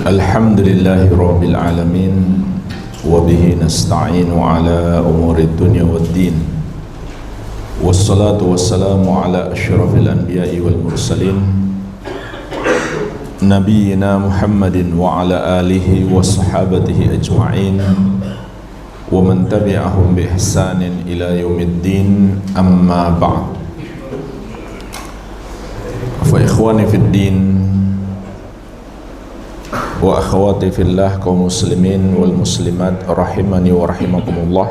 Alhamdulillahi Rabbil Alamin. Wabihi nasta'inu ala umuri dunya waddin. Wassalatu wassalamu ala ashrafil anbiya'i wal mursalin, Nabiyyina Muhammadin wa ala alihi wa sahabatihi ajma'in, wa man tabi'ahum bi ihsanin ila yaumiddin. Amma ba'd. Fa ikhwani fid din wa akhwati fillah, kaum muslimin wal muslimat rahimani wa rahimakumullah.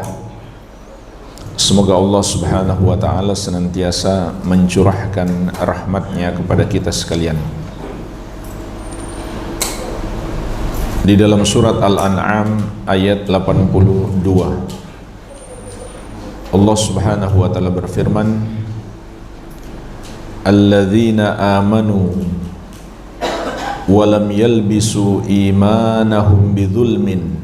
Semoga Allah subhanahu wa ta'ala senantiasa mencurahkan rahmatnya kepada kita sekalian. Di dalam surat Al-An'am ayat 82, Allah subhanahu wa ta'ala berfirman, Alladzina amanu walam yalbisu imanahum bidzulmin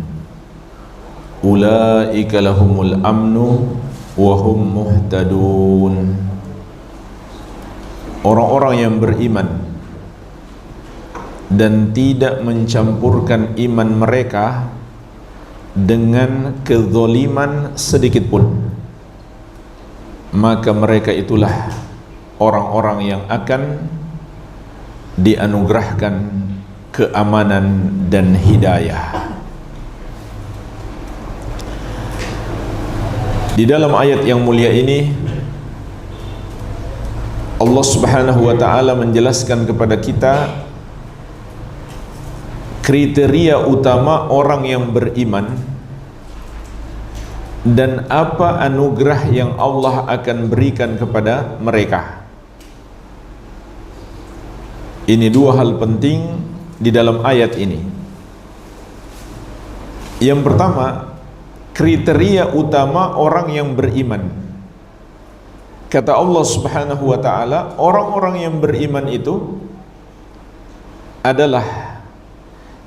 ulaika lahumul amnu wa hum muhtadun. Orang-orang yang beriman dan tidak mencampurkan iman mereka dengan kezaliman sedikit pun, maka mereka itulah orang-orang yang akan dianugerahkan keamanan dan hidayah. Di dalam ayat yang mulia ini Allah subhanahu wa ta'ala menjelaskan kepada kita kriteria utama orang yang beriman dan apa anugerah yang Allah akan berikan kepada mereka. Ini dua hal penting di dalam ayat ini. Yang pertama, kriteria utama orang yang beriman. Kata Allah subhanahu wa ta'ala, orang-orang yang beriman itu adalah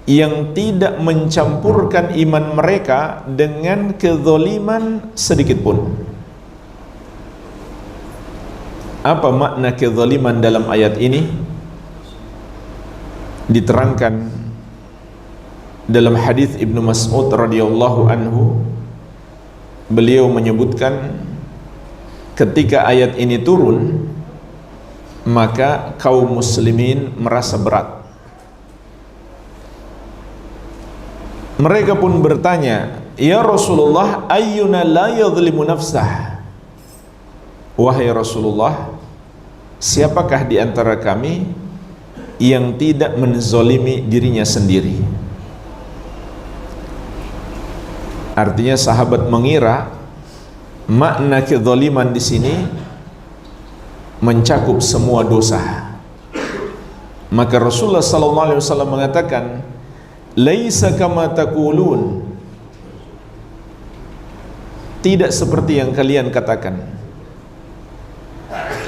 yang tidak mencampurkan iman mereka dengan kezaliman sedikit pun. Apa makna kezaliman dalam ayat ini? Diterangkan dalam hadis Ibnu Mas'ud radhiyallahu anhu, beliau menyebutkan ketika ayat ini turun, maka kaum muslimin merasa berat. Mereka pun bertanya, "Ya Rasulullah, ayyuna la yadhlimu nafsah?" Wahai Rasulullah, siapakah di antara kami yang tidak menzalimi dirinya sendiri? Artinya sahabat mengira makna kezaliman di sini mencakup semua dosa. Maka Rasulullah sallallahu alaihi wasallam mengatakan, "Laisa kama taqulun." Tidak seperti yang kalian katakan.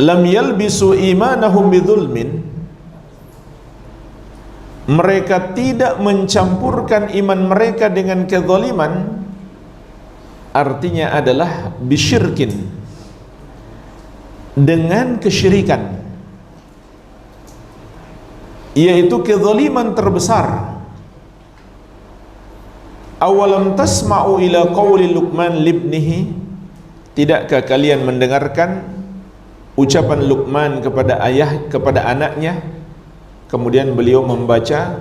Lam yalbisu imanahum bidzulmin. Mereka tidak mencampurkan iman mereka dengan kezaliman, artinya adalah bisyirkin, dengan kesyirikan, yaitu kezaliman terbesar. Awalam tasma'u ila qawli Luqman libnihi, tidakkah kalian mendengarkan ucapan Luqman kepada anaknya? Kemudian beliau membaca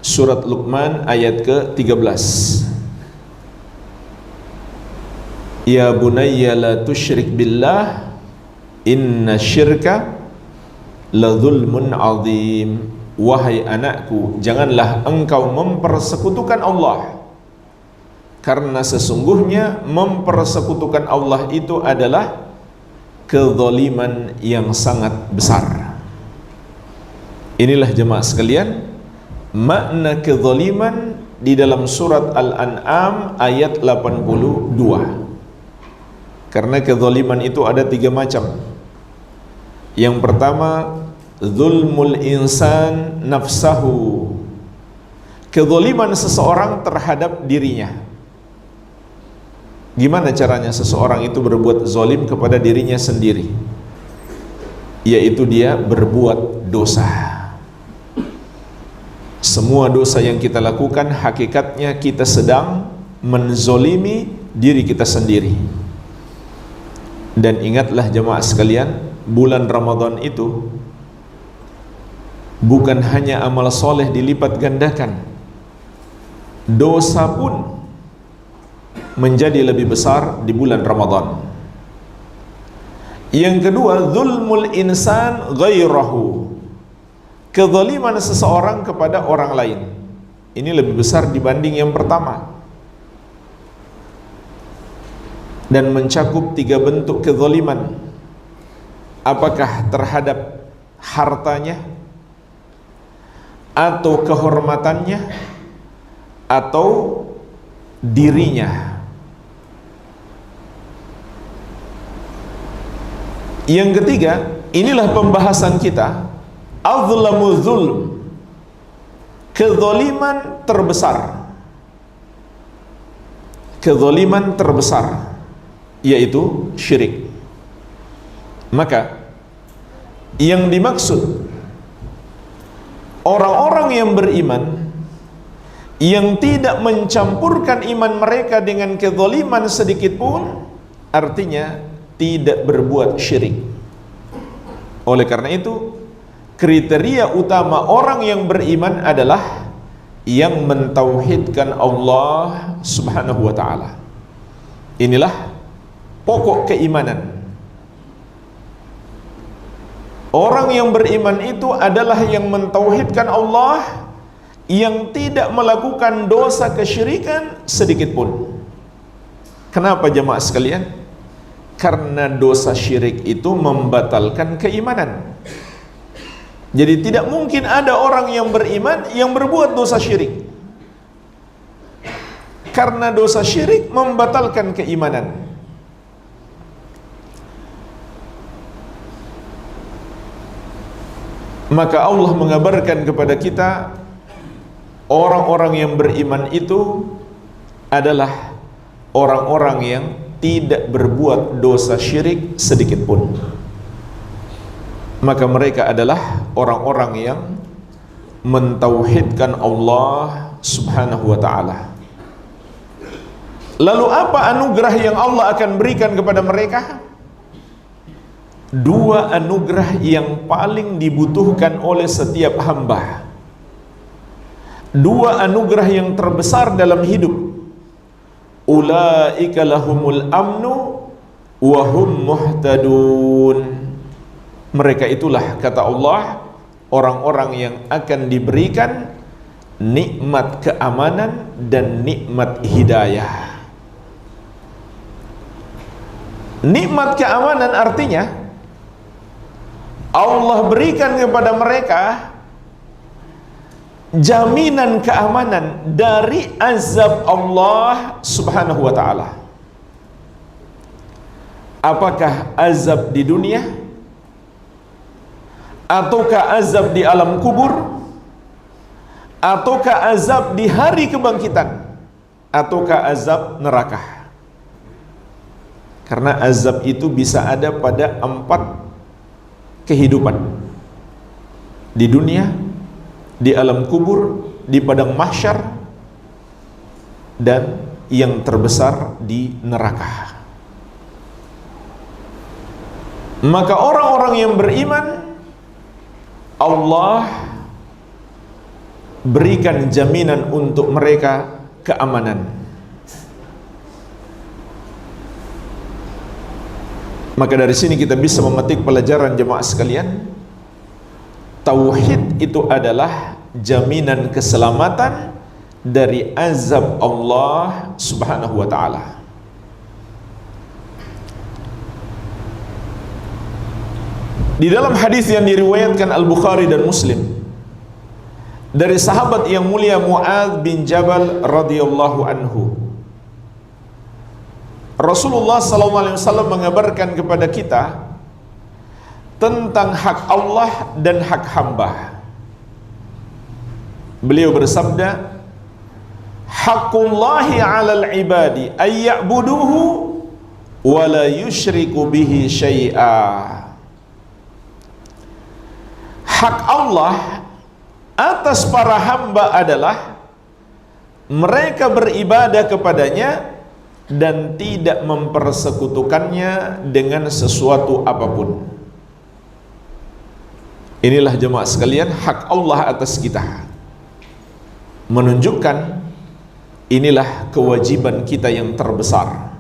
surat Luqman ayat ke-13. Ya bunayya la tusyrik billah inna syirka la zulmun azim. Wahai anakku, janganlah engkau mempersekutukan Allah, karena sesungguhnya mempersekutukan Allah itu adalah kezaliman yang sangat besar. Inilah jemaah sekalian makna kezaliman di dalam surat Al-An'am ayat 82. Karena kezaliman itu ada 3 macam. Yang pertama, zulmul insan nafsahu, kezaliman seseorang terhadap dirinya. Gimana caranya seseorang itu berbuat zalim kepada dirinya sendiri? Yaitu dia berbuat dosa. Semua dosa yang kita lakukan hakikatnya kita sedang menzolimi diri kita sendiri. Dan ingatlah jemaah sekalian, bulan Ramadan itu bukan hanya amal soleh dilipat gandakan, dosa pun menjadi lebih besar di bulan Ramadan. Yang kedua, zulmul insan ghairahu, kezaliman seseorang kepada orang lain. Ini lebih besar dibanding yang pertama, dan mencakup 3 bentuk kezaliman. Apakah terhadap hartanya, atau kehormatannya, atau dirinya. Yang ketiga, inilah pembahasan kita, azlamu zulm, kezaliman terbesar. Kezaliman terbesar yaitu syirik. Maka yang dimaksud orang-orang yang beriman yang tidak mencampurkan iman mereka dengan kezaliman sedikit pun, artinya tidak berbuat syirik. Oleh karena itu, kriteria utama orang yang beriman adalah yang mentauhidkan Allah Subhanahu wa ta'ala. Inilah pokok keimanan. Orang yang beriman itu adalah yang mentauhidkan Allah, yang tidak melakukan dosa kesyirikan sedikit pun. Kenapa jemaah sekalian? Karena dosa syirik itu membatalkan keimanan. Jadi tidak mungkin ada orang yang beriman yang berbuat dosa syirik, karena dosa syirik membatalkan keimanan. Maka Allah mengabarkan kepada kita, orang-orang yang beriman itu adalah orang-orang yang tidak berbuat dosa syirik sedikit pun. Maka mereka adalah orang-orang yang mentauhidkan Allah Subhanahu wa ta'ala. Lalu apa anugerah yang Allah akan berikan kepada mereka? 2 anugerah yang paling dibutuhkan oleh setiap hamba. 2 anugerah yang terbesar dalam hidup. Ulaika lahumul amnu wa hum muhtadun. Mereka itulah, kata Allah, orang-orang yang akan diberikan nikmat keamanan dan nikmat hidayah. Nikmat keamanan artinya Allah berikan kepada mereka jaminan keamanan dari azab Allah Subhanahu wa ta'ala. Apakah azab di dunia, ataukah azab di alam kubur, ataukah azab di hari kebangkitan, ataukah azab neraka? Karena azab itu bisa ada pada 4 kehidupan: di dunia, di alam kubur, di padang mahsyar, dan yang terbesar di neraka. Maka orang-orang yang beriman, Allah berikan jaminan untuk mereka keamanan. Maka dari sini kita bisa memetik pelajaran jemaah sekalian, tauhid itu adalah jaminan keselamatan dari azab Allah Subhanahu wa ta'ala. Di dalam hadis yang diriwayatkan Al-Bukhari dan Muslim dari sahabat yang mulia Mu'adz bin Jabal radhiyallahu anhu, Rasulullah SAW mengabarkan kepada kita tentang hak Allah dan hak hamba. Beliau bersabda, "Haqqullahi 'alal ibadi ay ya'buduhu wa la yusyriku bihi syai'a." Hak Allah atas para hamba adalah mereka beribadah kepadanya dan tidak mempersekutukannya dengan sesuatu apapun. Inilah jemaah sekalian hak Allah atas kita, menunjukkan inilah kewajiban kita yang terbesar,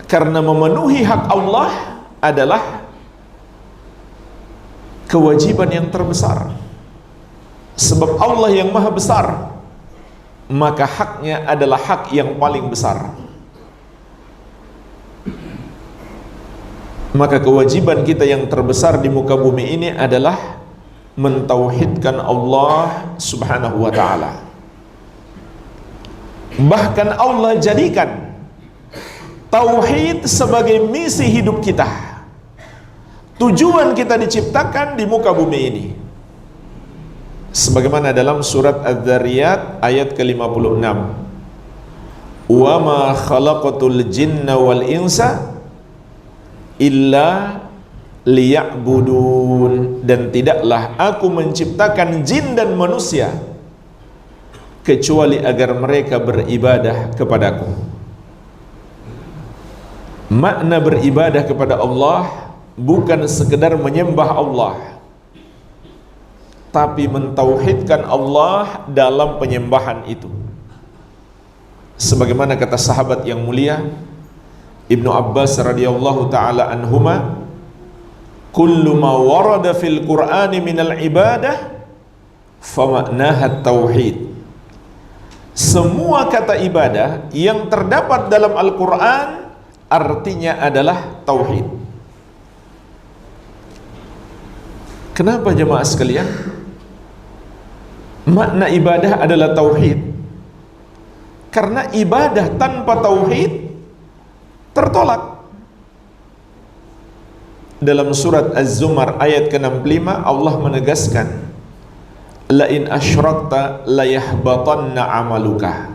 karena memenuhi hak Allah adalah kewajiban yang terbesar. Sebab Allah yang maha besar, maka haknya adalah hak yang paling besar. Maka kewajiban kita yang terbesar di muka bumi ini adalah mentauhidkan Allah subhanahu wa ta'ala. Bahkan Allah jadikan tauhid sebagai misi hidup kita. Tujuan kita diciptakan di muka bumi ini, sebagaimana dalam surat Az-Zariyat ayat ke-56, wa ma khalaqatul jinna wal insa illa liya'budun, dan tidaklah aku menciptakan jin dan manusia kecuali agar mereka beribadah kepadaku. Makna beribadah kepada Allah bukan sekedar menyembah Allah, tapi mentauhidkan Allah dalam penyembahan itu. Sebagaimana kata sahabat yang mulia Ibnu Abbas radhiyallahu taala anhuma, kullu ma warada fil Qur'ani minal ibadah famaknaha tauhid. Semua kata ibadah yang terdapat dalam Al-Qur'an artinya adalah tauhid. Kenapa jemaah sekalian? Makna ibadah adalah tauhid. Karena ibadah tanpa tauhid tertolak. Dalam surat Az-Zumar ayat ke-65 Allah menegaskan, la in asyrakta la yahbatanna amaluka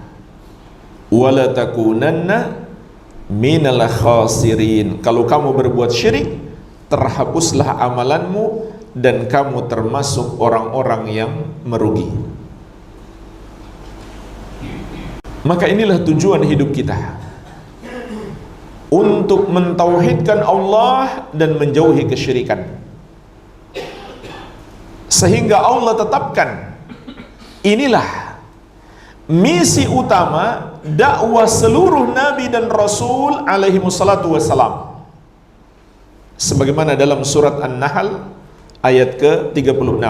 wa la takunanna minal khasirin. Kalau kamu berbuat syirik, terhapuslah amalanmu dan kamu termasuk orang-orang yang merugi. Maka inilah tujuan hidup kita, untuk mentauhidkan Allah dan menjauhi kesyirikan. Sehingga Allah tetapkan inilah misi utama dakwah seluruh nabi dan rasul alaihi wassalatu wassalam. Sebagaimana dalam surat An-Nahl ayat ke-36,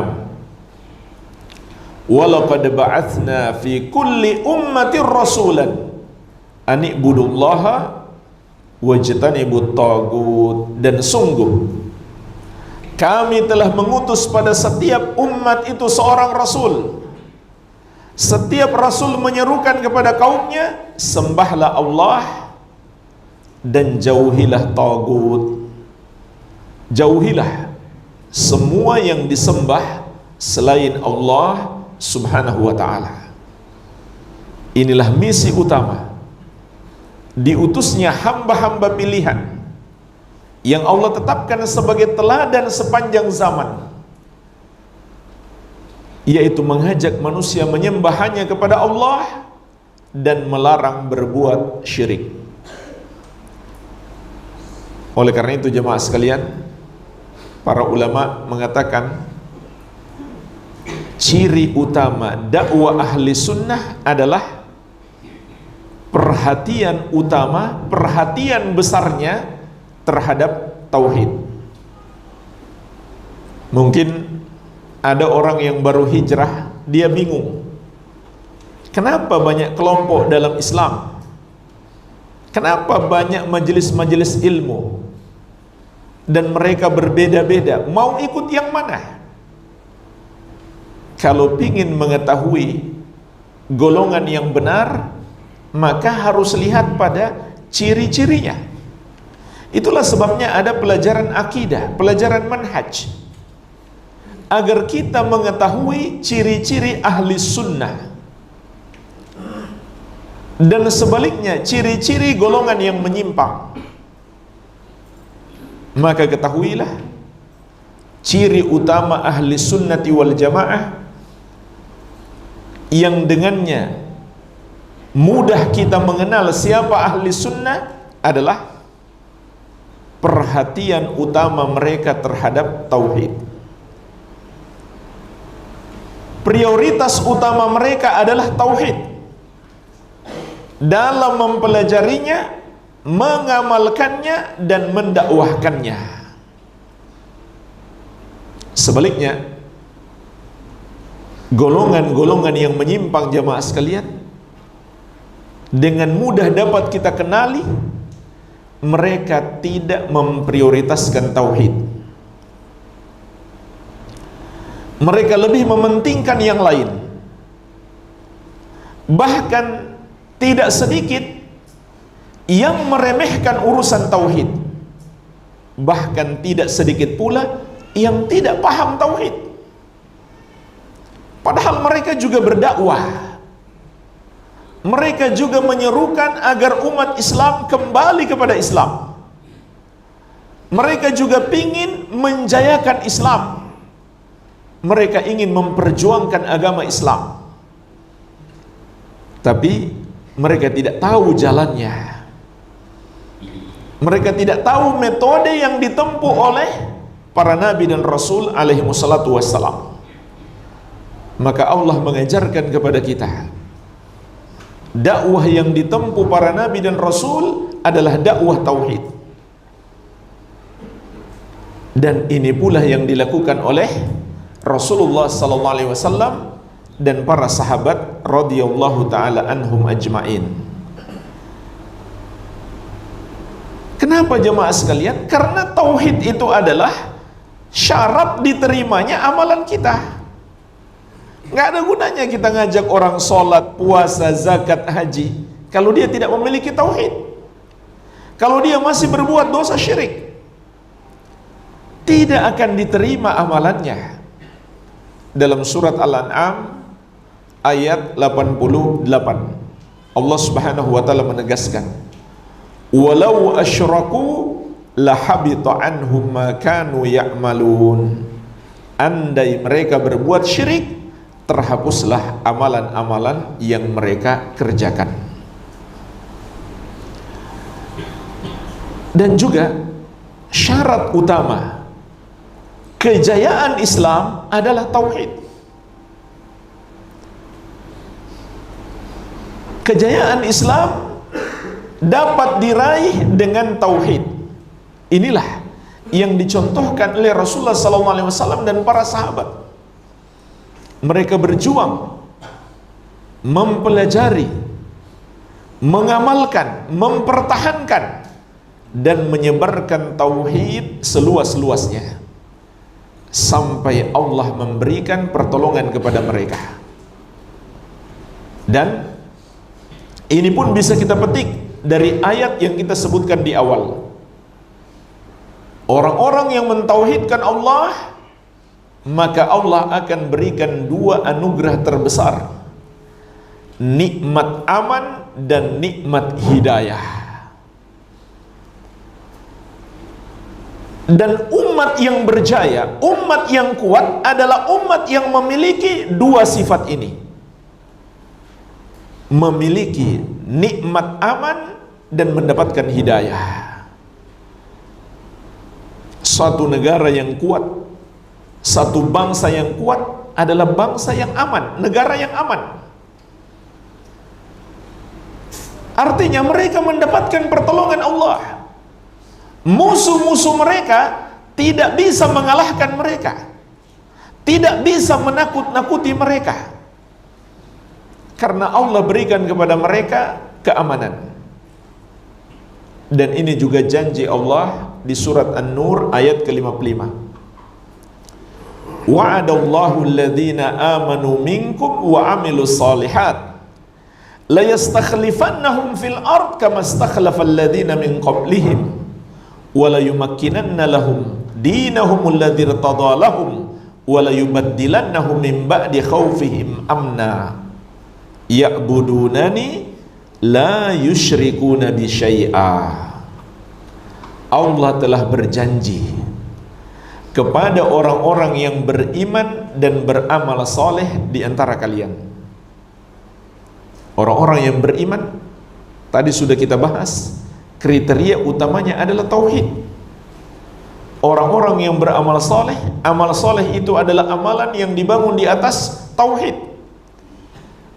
walaqad ba'atsna fi kulli ummatin rasulan an ibudullaha wajtanibut tagut, dan sungguh kami telah mengutus pada setiap umat itu seorang rasul. Setiap rasul menyerukan kepada kaumnya, sembahlah Allah dan jauhilah tagut. Jauhilah semua yang disembah selain Allah subhanahu wa ta'ala. Inilah misi utama diutusnya hamba-hamba pilihan yang Allah tetapkan sebagai teladan sepanjang zaman, yaitu mengajak manusia menyembah hanya kepada Allah dan melarang berbuat syirik. Oleh karena itu jemaah sekalian, para ulama mengatakan ciri utama dakwah ahli sunnah adalah perhatian utama, perhatian besarnya terhadap tauhid. Mungkin ada orang yang baru hijrah, dia bingung, kenapa banyak kelompok dalam Islam, kenapa banyak majelis-majelis ilmu dan mereka berbeda-beda, mau ikut yang mana? Kalau ingin mengetahui golongan yang benar, maka harus lihat pada ciri-cirinya. Itulah sebabnya ada pelajaran akidah, pelajaran manhaj, agar kita mengetahui ciri-ciri ahli sunnah, dan sebaliknya ciri-ciri golongan yang menyimpang. Maka ketahuilah ciri utama ahli sunnati wal jamaah yang dengannya mudah kita mengenal siapa ahli sunnah adalah perhatian utama mereka terhadap tauhid. Prioritas utama mereka adalah tauhid. Dalam mempelajarinya, mengamalkannya, dan mendakwahkannya. Sebaliknya, golongan-golongan yang menyimpang jamaah sekalian, dengan mudah dapat kita kenali, mereka tidak memprioritaskan tauhid. Mereka lebih mementingkan yang lain. Bahkan tidak sedikit yang meremehkan urusan tauhid. Bahkan tidak sedikit pula yang tidak paham tauhid. Padahal mereka juga berdakwah. Mereka juga menyerukan agar umat Islam kembali kepada Islam. Mereka juga ingin menjayakan Islam. Mereka ingin memperjuangkan agama Islam. Tapi mereka tidak tahu jalannya. Mereka tidak tahu metode yang ditempuh oleh para nabi dan rasul alaihi wassalatu wassalam. Maka Allah mengajarkan kepada kita, dakwah yang ditempuh para nabi dan rasul adalah dakwah tauhid. Dan ini pula yang dilakukan oleh Rasulullah sallallahu alaihi wasallam dan para sahabat radhiyallahu taala anhum ajmain. Kenapa jemaah sekalian? Karena tauhid itu adalah syarat diterimanya amalan kita. Nggak ada gunanya kita ngajak orang sholat, puasa, zakat, haji kalau dia tidak memiliki tauhid. Kalau dia masih berbuat dosa syirik, tidak akan diterima amalannya. Dalam surat Al-An'am ayat 88, Allah Subhanahu wa taala menegaskan, "Walau asyraku lahabita anhum ma kanu ya'malun." Andai mereka berbuat syirik, terhapuslah amalan-amalan yang mereka kerjakan. Dan juga syarat utama kejayaan Islam adalah tauhid. Kejayaan Islam dapat diraih dengan tauhid. Inilah yang dicontohkan oleh Rasulullah SAW dan para sahabat. Mereka berjuang mempelajari, mengamalkan, mempertahankan dan menyebarkan tauhid seluas-luasnya sampai Allah memberikan pertolongan kepada mereka. Dan ini pun bisa kita petik dari ayat yang kita sebutkan di awal. Orang-orang yang mentauhidkan Allah, maka Allah akan berikan dua anugerah terbesar, nikmat aman dan nikmat hidayah. Dan umat yang berjaya, umat yang kuat adalah umat yang memiliki dua sifat ini. Memiliki nikmat aman dan mendapatkan hidayah. Suatu negara yang kuat, satu bangsa yang kuat adalah bangsa yang aman, negara yang aman. Artinya mereka mendapatkan pertolongan Allah. Musuh-musuh mereka tidak bisa mengalahkan mereka, tidak bisa menakut-nakuti mereka, karena Allah berikan kepada mereka keamanan. Dan ini juga janji Allah di surat An-Nur ayat ke-55. Wa'adallahu alladhina amanu minkum wa amilus salihat la yastakhlifannahum fil ard kama istakhlafal ladhina min qablihim wala yumakkinanna lahum dinahum alladzi irtada lahum wala yubaddilannahum min ba'di khaufihim amna ya'budunani la yusyrikuna bi syai'a. Allah telah berjanji kepada orang-orang yang beriman dan beramal soleh di antara kalian. Orang-orang yang beriman, tadi sudah kita bahas, kriteria utamanya adalah tauhid. Orang-orang yang beramal soleh, amal soleh itu adalah amalan yang dibangun di atas tauhid.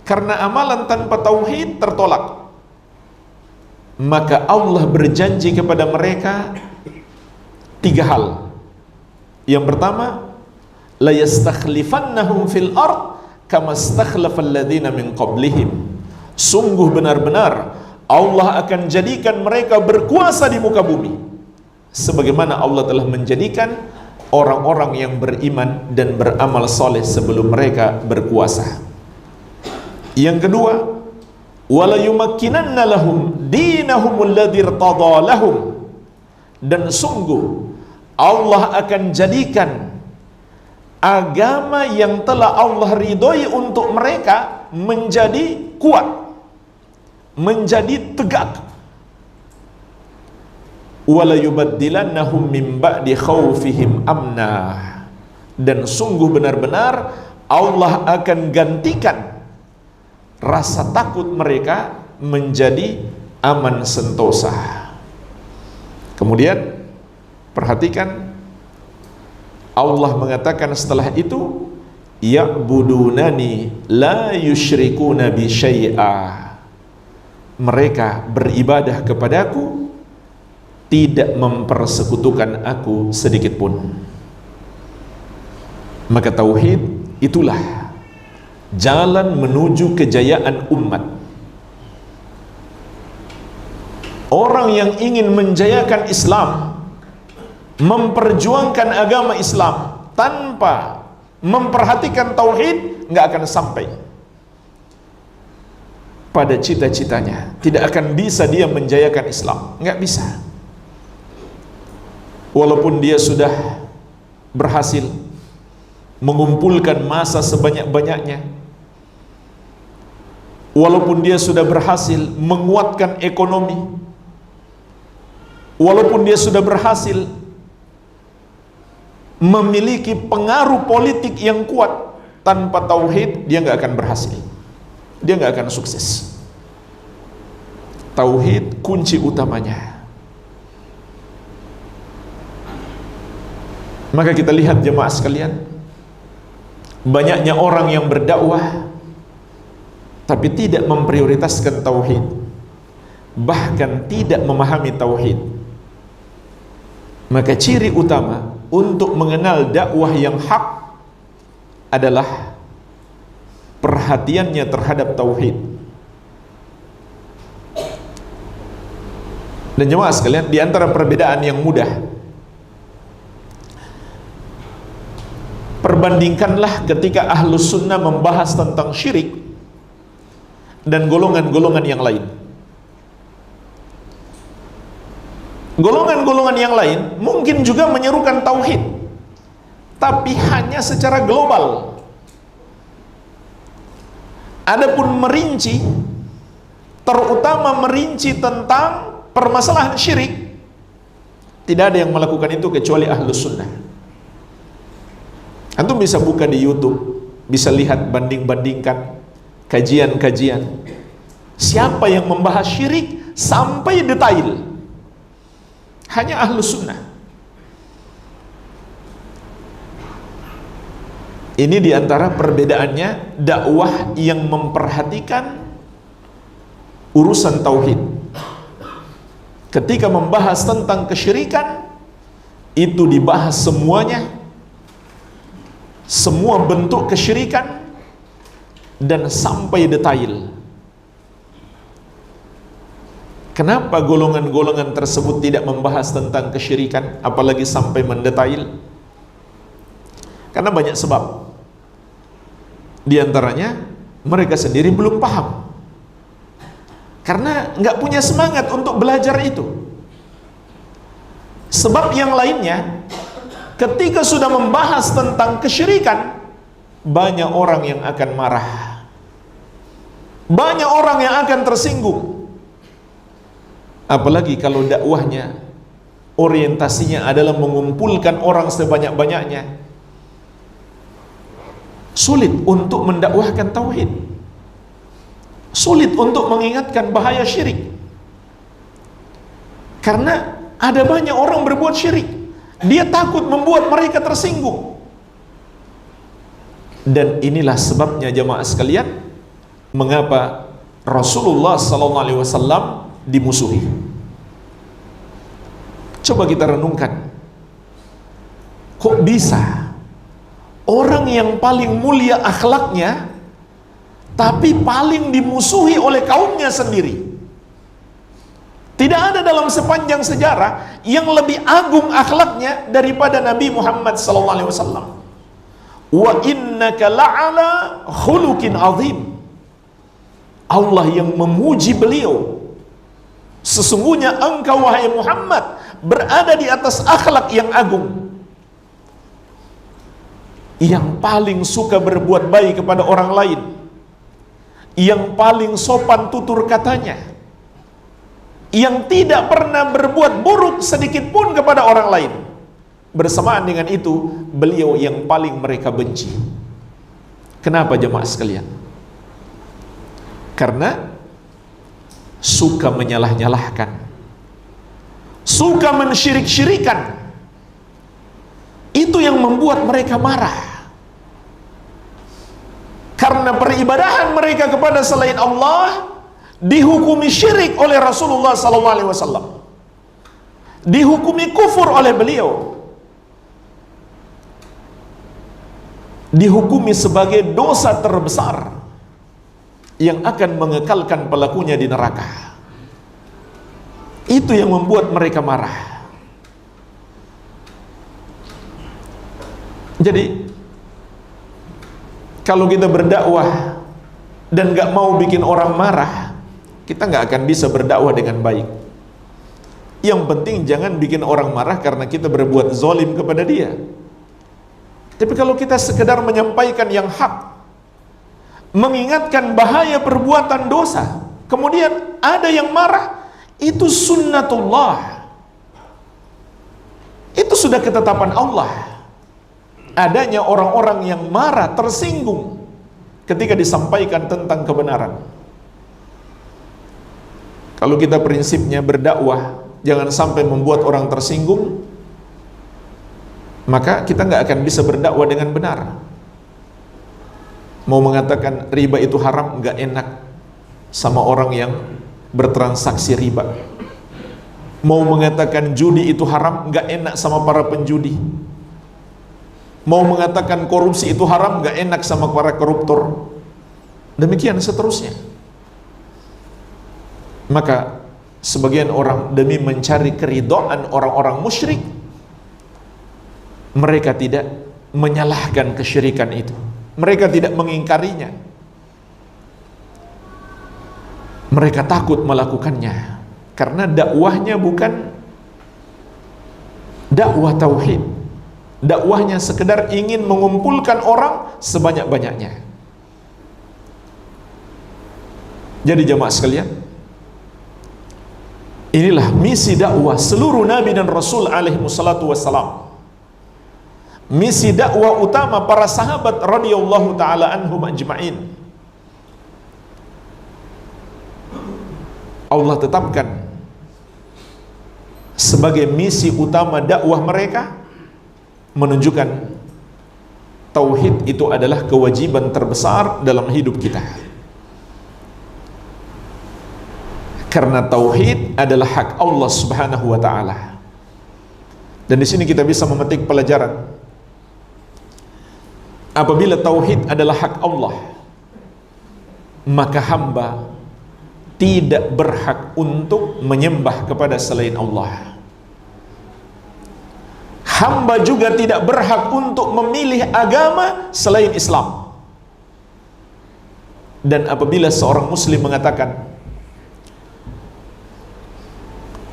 Karena amalan tanpa tauhid tertolak. Maka Allah berjanji kepada mereka 3 hal. Yang pertama, la yastakhlifannahum fil ard kama stakhlafal ladzina min qablihim. Sungguh benar-benar Allah akan jadikan mereka berkuasa di muka bumi sebagaimana Allah telah menjadikan orang-orang yang beriman dan beramal soleh sebelum mereka berkuasa. Yang kedua, wala yumakkinanna lahum dinahumul ladzi irtada lahum. Dan sungguh Allah akan jadikan agama yang telah Allah ridhoi untuk mereka menjadi kuat, menjadi tegak. Wala yubaddilannahum min ba'di khaufihim amna. Dan sungguh benar-benar Allah akan gantikan rasa takut mereka menjadi aman sentosa. Kemudian perhatikan, Allah mengatakan setelah itu, ya'budunani la yusyrikuna bi syai'a. Mereka beribadah kepadaku, tidak mempersekutukan aku sedikit pun. Maka tauhid itulah jalan menuju kejayaan umat. Orang yang ingin menjayakan Islam, memperjuangkan agama Islam tanpa memperhatikan tauhid, nggak akan sampai pada cita-citanya. Tidak akan bisa dia menjayakan Islam, nggak bisa. Walaupun dia sudah berhasil mengumpulkan massa sebanyak-banyaknya, walaupun dia sudah berhasil menguatkan ekonomi, walaupun dia sudah berhasil memiliki pengaruh politik yang kuat, tanpa tauhid dia nggak akan berhasil, dia nggak akan sukses. Tauhid kunci utamanya. Maka kita lihat jemaah sekalian, banyaknya orang yang berdakwah tapi tidak memprioritaskan tauhid, bahkan tidak memahami tauhid. Maka ciri utama untuk mengenal dakwah yang hak adalah perhatiannya terhadap tauhid. Dan jemaah sekalian, di antara perbedaan yang mudah, perbandingkanlah ketika Ahlus Sunnah membahas tentang syirik dan golongan-golongan yang lain. Golongan-golongan yang lain mungkin juga menyerukan tauhid, tapi hanya secara global. Adapun merinci, terutama merinci tentang permasalahan syirik, tidak ada yang melakukan itu kecuali Ahlus Sunnah. Antum bisa buka di YouTube, bisa lihat banding-bandingkan kajian-kajian siapa yang membahas syirik sampai detail. Hanya Ahlus Sunnah. Ini diantara perbedaannya dakwah yang memperhatikan urusan tauhid. Ketika membahas tentang kesyirikan, itu dibahas semuanya, semua bentuk kesyirikan, dan sampai detail. Kenapa golongan-golongan tersebut tidak membahas tentang kesyirikan, apalagi sampai mendetail? Karena banyak sebab. Di antaranya, mereka sendiri belum paham. Karena nggak punya semangat untuk belajar itu. Sebab yang lainnya, ketika sudah membahas tentang kesyirikan, banyak orang yang akan marah, banyak orang yang akan tersinggung. Apalagi kalau dakwahnya orientasinya adalah mengumpulkan orang sebanyak-banyaknya, sulit untuk mendakwahkan tauhid, sulit untuk mengingatkan bahaya syirik. Karena ada banyak orang berbuat syirik, dia takut membuat mereka tersinggung. Dan inilah sebabnya jamaah sekalian, mengapa Rasulullah SAW dimusuhi. Coba kita renungkan, kok bisa orang yang paling mulia akhlaknya tapi paling dimusuhi oleh kaumnya sendiri? Tidak ada dalam sepanjang sejarah yang lebih agung akhlaknya daripada Nabi Muhammad SAW. Wa innaka la'ala khuluqin azim. Allah yang memuji beliau, sesungguhnya engkau wahai Muhammad berada di atas akhlak yang agung. Yang paling suka berbuat baik kepada orang lain, yang paling sopan tutur katanya, yang tidak pernah berbuat buruk sedikit pun kepada orang lain. Bersamaan dengan itu, beliau yang paling mereka benci. Kenapa jemaah sekalian? Karena suka menyalah-nyalahkan, suka mensyirik-syirikan. Itu yang membuat mereka marah. Karena peribadahan mereka kepada selain Allah dihukumi syirik oleh Rasulullah SAW, dihukumi kufur oleh beliau, dihukumi sebagai dosa terbesar yang akan mengekalkan pelakunya di neraka. Itu yang membuat mereka marah. Jadi kalau kita berdakwah dan gak mau bikin orang marah, kita gak akan bisa berdakwah dengan baik. Yang penting jangan bikin orang marah karena kita berbuat zalim kepada dia. Tapi kalau kita sekedar menyampaikan yang hak, mengingatkan bahaya perbuatan dosa, kemudian ada yang marah, itu sunnatullah, itu sudah ketetapan Allah. Adanya orang-orang yang marah, tersinggung ketika disampaikan tentang kebenaran. Kalau kita prinsipnya berdakwah jangan sampai membuat orang tersinggung, maka kita nggak akan bisa berdakwah dengan benar. Mau mengatakan riba itu haram, nggak enak sama orang yang bertransaksi riba. Mau mengatakan judi itu haram, nggak enak sama para penjudi. Mau mengatakan korupsi itu haram, nggak enak sama para koruptor. Demikian seterusnya. Maka sebagian orang demi mencari keridhaan orang-orang musyrik, mereka tidak menyalahkan kesyirikan itu, mereka tidak mengingkarinya, mereka takut melakukannya karena dakwahnya bukan dakwah tauhid, dakwahnya sekedar ingin mengumpulkan orang sebanyak-banyaknya. Jadi jemaah sekalian, inilah misi dakwah seluruh nabi dan rasul alaihi wassalatu wassalam. Misi dakwah utama para sahabat radhiyallahu taala anhum ajma'in. Allah tetapkan sebagai misi utama dakwah mereka, menunjukkan tauhid itu adalah kewajiban terbesar dalam hidup kita. Karena tauhid adalah hak Allah Subhanahu wa taala. Dan di sini kita bisa memetik pelajaran. Apabila tauhid adalah hak Allah, maka hamba tidak berhak untuk menyembah kepada selain Allah. Hamba juga tidak berhak untuk memilih agama selain Islam. Dan apabila seorang muslim mengatakan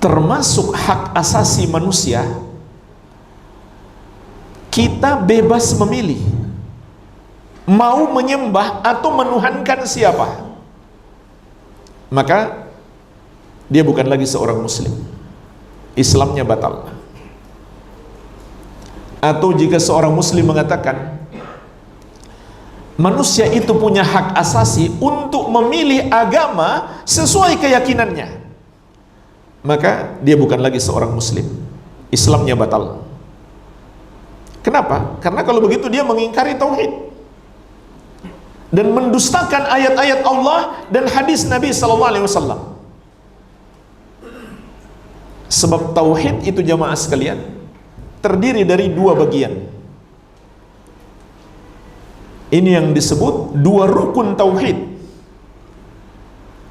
termasuk hak asasi manusia, kita bebas memilih mau menyembah atau menuhankan siapa, maka dia bukan lagi seorang muslim. Islamnya batal. Atau jika seorang muslim mengatakan manusia itu punya hak asasi untuk memilih agama sesuai keyakinannya, maka dia bukan lagi seorang muslim. Islamnya batal. Kenapa? Karena kalau begitu dia mengingkari tauhid dan mendustakan ayat-ayat Allah dan hadis Nabi SAW. Sebab tauhid itu jamaah sekalian terdiri dari dua bagian. Ini yang disebut dua rukun tauhid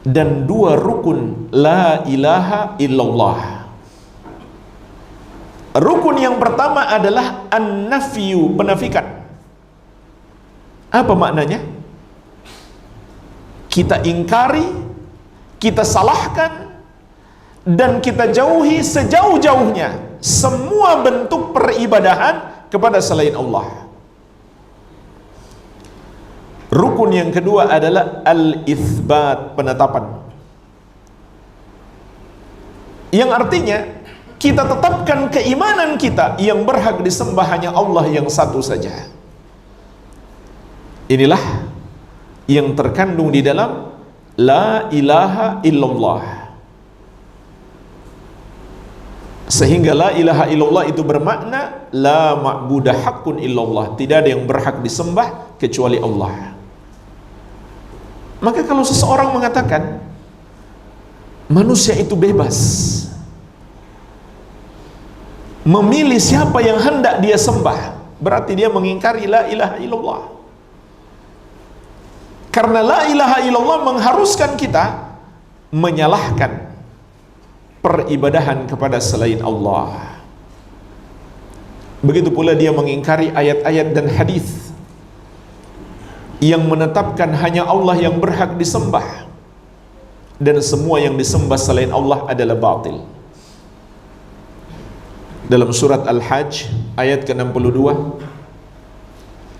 dan dua rukun la ilaha illallah. Rukun yang pertama adalah an-nafyu, penafikan. Apa maknanya? Kita ingkari, kita salahkan, dan kita jauhi sejauh-jauhnya semua bentuk peribadahan kepada selain Allah. Rukun yang kedua adalah al-itsbat, penetapan. Yang artinya kita tetapkan keimanan kita yang berhak disembah hanya Allah yang satu saja. Inilah yang terkandung di dalam la ilaha illallah. Sehingga la ilaha illallah itu bermakna la ma'budah haqqun illallah, tidak ada yang berhak disembah kecuali Allah. Maka kalau seseorang mengatakan manusia itu bebas memilih siapa yang hendak dia sembah, berarti dia mengingkari la ilaha illallah. Karena la ilaha illallah mengharuskan kita menyalahkan peribadahan kepada selain Allah. Begitu pula dia mengingkari ayat-ayat dan hadis yang menetapkan hanya Allah yang berhak disembah dan semua yang disembah selain Allah adalah batil. Dalam surat Al-Hajj ayat ke-62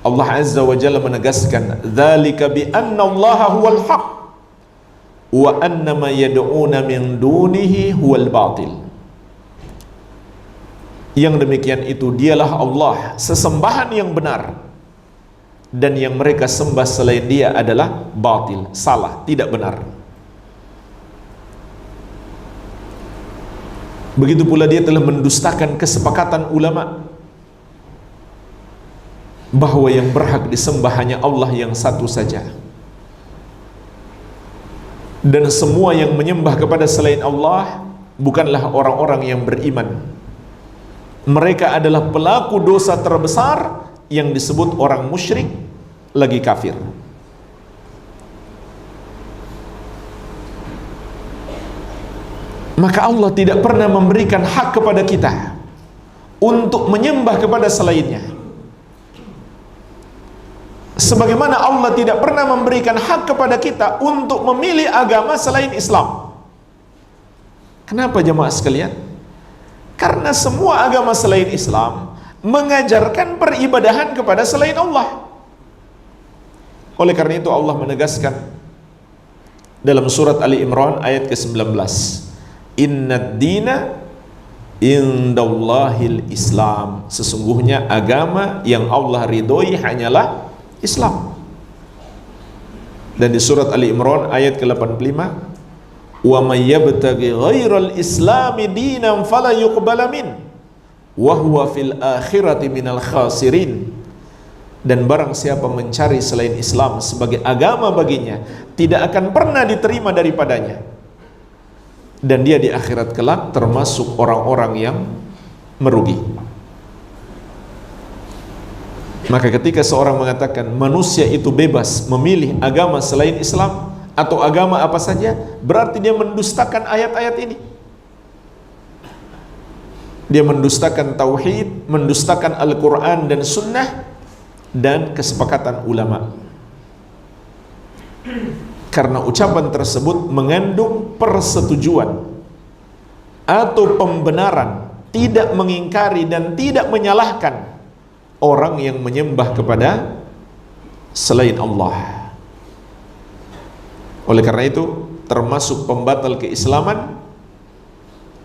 Allah Azza wa Jalla menegaskan, "Dzalika bi anna Allaha huwal haqq wa anna ma yad'una min dunihi huwal batil." Yang demikian itu dialah Allah, sesembahan yang benar, dan yang mereka sembah selain dia adalah batil, salah, tidak benar. Begitu pula dia telah mendustakan kesepakatan ulama bahwa yang berhak disembah hanya Allah yang satu saja, dan semua yang menyembah kepada selain Allah bukanlah orang-orang yang beriman. Mereka adalah pelaku dosa terbesar yang disebut orang musyrik lagi kafir. Maka Allah tidak pernah memberikan hak kepada kita untuk menyembah kepada selainnya, sebagaimana Allah tidak pernah memberikan hak kepada kita untuk memilih agama selain Islam. Kenapa jemaah sekalian? Karena semua agama selain Islam mengajarkan peribadahan kepada selain Allah. Oleh karena itu Allah menegaskan dalam surat Ali Imran ayat ke-19, "Innad dina indallahil Islam." Sesungguhnya agama yang Allah ridhoi hanyalah Islam. Dan di surat Ali Imran ayat ke-85, "Wa may yabtaghi ghairal islami dinan fala yuqbala min wa huwa fil akhirati minal khasirin." Dan barang siapa mencari selain Islam sebagai agama baginya, tidak akan pernah diterima daripadanya, dan dia di akhirat kelak termasuk orang-orang yang merugi. Maka ketika seorang mengatakan manusia itu bebas memilih agama selain Islam atau agama apa saja, berarti dia mendustakan ayat-ayat ini. Dia mendustakan tauhid, mendustakan Al-Quran dan Sunnah dan kesepakatan ulama. Karena ucapan tersebut mengandung persetujuan atau pembenaran, tidak mengingkari dan tidak menyalahkan orang yang menyembah kepada selain Allah. Oleh karena itu termasuk pembatal keislaman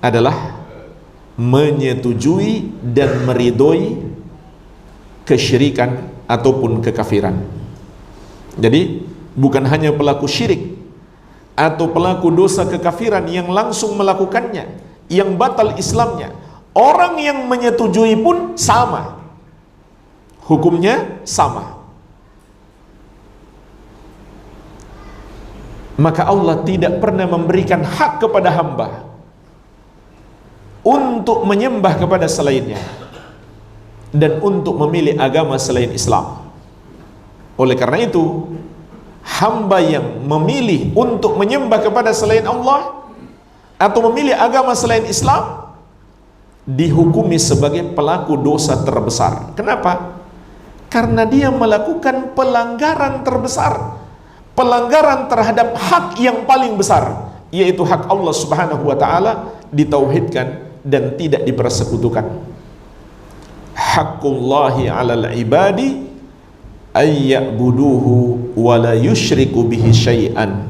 adalah menyetujui dan meridhoi kesyirikan ataupun kekafiran. Jadi bukan hanya pelaku syirik atau pelaku dosa kekafiran yang langsung melakukannya, yang batal Islamnya, orang yang menyetujui pun sama, hukumnya sama. Maka Allah tidak pernah memberikan hak kepada hamba untuk menyembah kepada selainnya dan untuk memilih agama selain Islam. Oleh karena itu, hamba yang memilih untuk menyembah kepada selain Allah atau memilih agama selain Islam dihukumi sebagai pelaku dosa terbesar. Kenapa? Karena dia melakukan pelanggaran terbesar, pelanggaran terhadap hak yang paling besar, yaitu hak Allah Subhanahu wa taala ditauhidkan dan tidak dipersekutukan. Haqqullahi 'alal ibadi ayya'buduhu wa la yusyriku bihi syai'an.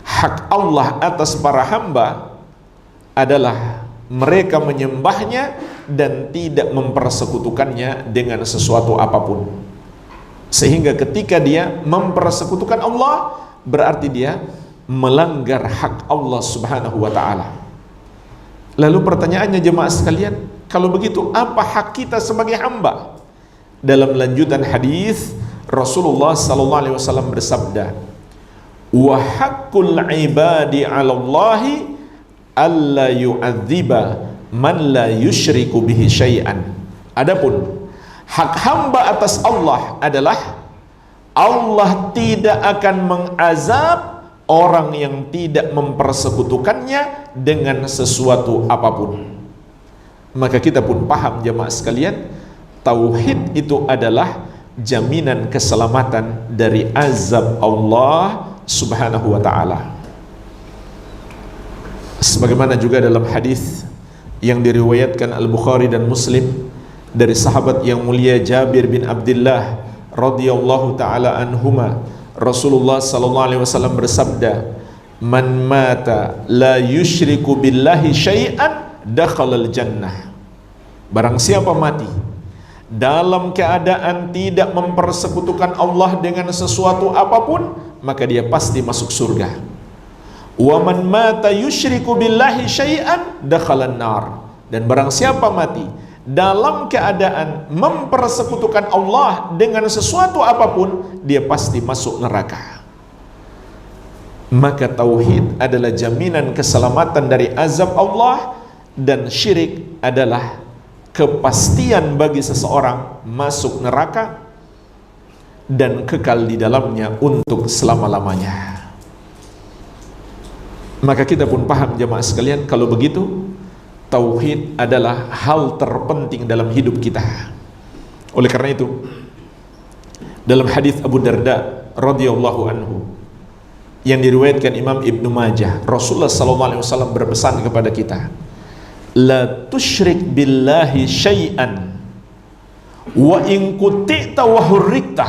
Hak Allah atas para hamba adalah mereka menyembahnya dan tidak mempersekutukannya dengan sesuatu apapun. Sehingga ketika dia mempersekutukan Allah, berarti dia melanggar hak Allah Subhanahu wa ta'ala. Lalu pertanyaannya jemaah sekalian, kalau begitu apa hak kita sebagai hamba? Dalam lanjutan hadis Rasulullah sallallahu alaihi wasallam bersabda, "Wa haqqul ibadi 'ala Allahi alla yu'adziba man la yusyriku bihi syai'an." Adapun hak hamba atas Allah adalah Allah tidak akan mengazab orang yang tidak mempersekutukannya dengan sesuatu apapun. Maka kita pun paham jemaah sekalian, tauhid itu adalah jaminan keselamatan dari azab Allah Subhanahu wa ta'ala. Sebagaimana juga dalam hadis yang diriwayatkan Al-Bukhari dan Muslim dari sahabat yang mulia Jabir bin Abdullah radhiyallahu taala anhuma, Rasulullah sallallahu alaihi wasallam bersabda, "Man mata la yusyriku billahi syai'an dakhalal jannah." Barang siapa mati dalam keadaan tidak mempersekutukan Allah dengan sesuatu apapun, maka dia pasti masuk surga. Wa man mata yusyriku billahi syai'an dakhalan nar. Dan barang siapa mati dalam keadaan mempersekutukan Allah dengan sesuatu apapun, dia pasti masuk neraka. Maka tauhid adalah jaminan keselamatan dari azab Allah, dan syirik adalah kepastian bagi seseorang masuk neraka dan kekal di dalamnya untuk selama-lamanya. Maka kita pun paham jemaah sekalian, kalau begitu tauhid adalah hal terpenting dalam hidup kita. Oleh karena itu, dalam hadis Abu Darda radhiyallahu anhu yang diriwayatkan Imam Ibnu Majah, Rasulullah sallallahu alaihi wasallam berpesan kepada kita, "La tusyrik billahi syai'an wa in quti'ta wa hurrikta."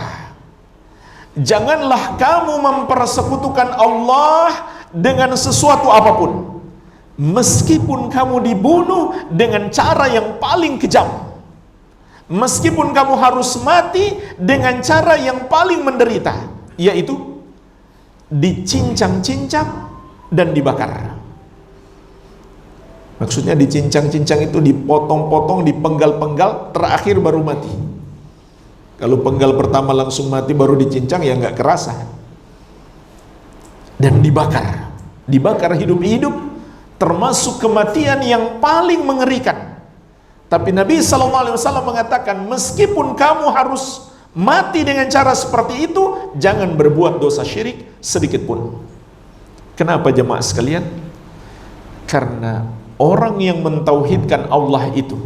Janganlah kamu mempersekutukan Allah dengan sesuatu apapun, meskipun kamu dibunuh dengan cara yang paling kejam, meskipun kamu harus mati dengan cara yang paling menderita, yaitu dicincang-cincang dan dibakar. Maksudnya dicincang-cincang itu dipotong-potong, dipenggal-penggal, terakhir baru mati. Kalau penggal pertama langsung mati, baru dicincang, ya nggak kerasa. Dan dibakar hidup-hidup, termasuk kematian yang paling mengerikan. Tapi Nabi SAW mengatakan, meskipun kamu harus mati dengan cara seperti itu, jangan berbuat dosa syirik sedikit pun. Kenapa jemaah sekalian? Karena orang yang mentauhidkan Allah itu,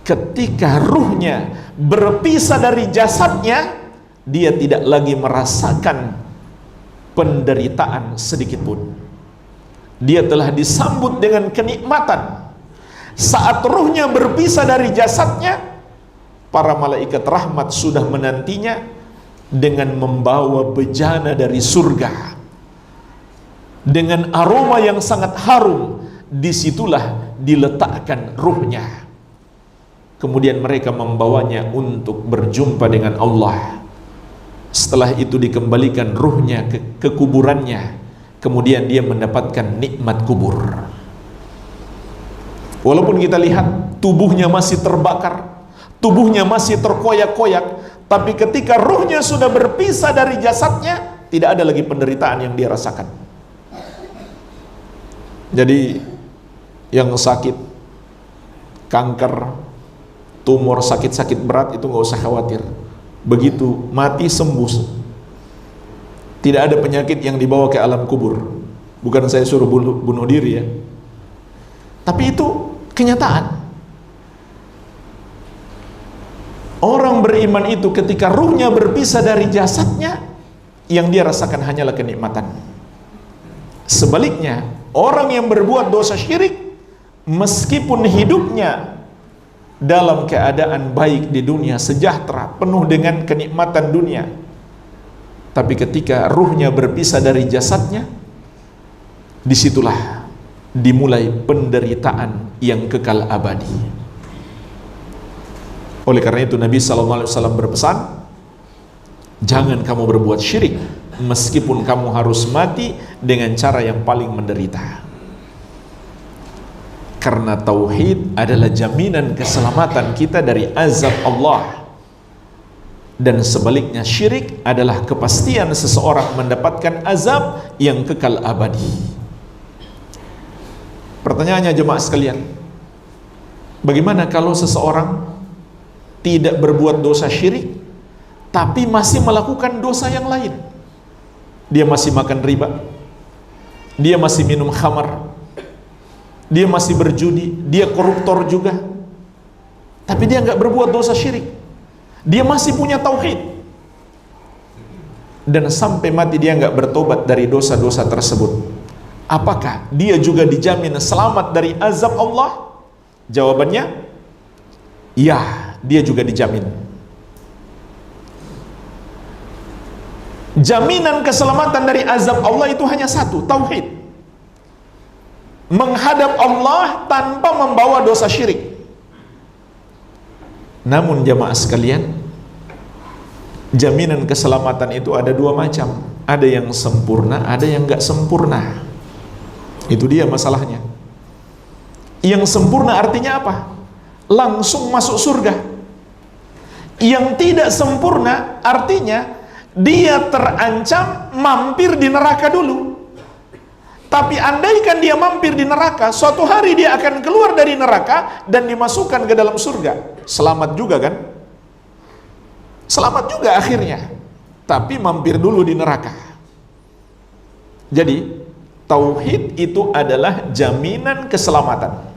ketika ruhnya berpisah dari jasadnya, dia tidak lagi merasakan penderitaan sedikit pun. Dia telah disambut dengan kenikmatan. Saat ruhnya berpisah dari jasadnya, para malaikat rahmat sudah menantinya dengan membawa bejana dari surga dengan aroma yang sangat harum. Disitulah diletakkan ruhnya. Kemudian mereka membawanya untuk berjumpa dengan Allah. Setelah itu dikembalikan ruhnya ke kuburannya. Kemudian dia mendapatkan nikmat kubur. Walaupun kita lihat tubuhnya masih terbakar, tubuhnya masih terkoyak-koyak, tapi ketika ruhnya sudah berpisah dari jasadnya, tidak ada lagi penderitaan yang dia rasakan. Jadi yang sakit kanker, tumor, sakit-sakit berat itu nggak usah khawatir. Begitu mati sembuh. Tidak ada penyakit yang dibawa ke alam kubur. Bukan saya suruh bunuh diri ya, tapi itu kenyataan. Orang beriman itu ketika ruhnya berpisah dari jasadnya, yang dia rasakan hanyalah kenikmatan. Sebaliknya, orang yang berbuat dosa syirik, meskipun hidupnya dalam keadaan baik di dunia, sejahtera, penuh dengan kenikmatan dunia, tapi ketika ruhnya berpisah dari jasadnya, disitulah dimulai penderitaan yang kekal abadi. Oleh karena itu Nabi SAW berpesan, jangan kamu berbuat syirik meskipun kamu harus mati dengan cara yang paling menderita. Karena tauhid adalah jaminan keselamatan kita dari azab Allah. Dan sebaliknya syirik adalah kepastian seseorang mendapatkan azab yang kekal abadi. Pertanyaannya jemaah sekalian, bagaimana kalau seseorang tidak berbuat dosa syirik tapi masih melakukan dosa yang lain? Dia masih makan riba, dia masih minum khamar, dia masih berjudi, dia koruptor juga, tapi dia nggak berbuat dosa syirik, dia masih punya tauhid, dan sampai mati dia nggak bertobat dari dosa-dosa tersebut. Apakah dia juga dijamin selamat dari azab Allah? Jawabannya, ya, dia juga dijamin. Jaminan keselamatan dari azab Allah itu hanya satu, tauhid. Menghadap Allah tanpa membawa dosa syirik. Namun jamaah sekalian, jaminan keselamatan itu ada dua macam. Ada yang sempurna, ada yang gak sempurna. Itu dia masalahnya. Yang sempurna artinya apa? Langsung masuk surga. Yang tidak sempurna artinya dia terancam mampir di neraka dulu. Tapi andaikan dia mampir di neraka, suatu hari dia akan keluar dari neraka dan dimasukkan ke dalam surga. Selamat juga kan? Selamat juga akhirnya. Tapi mampir dulu di neraka. Jadi tauhid itu adalah jaminan keselamatan.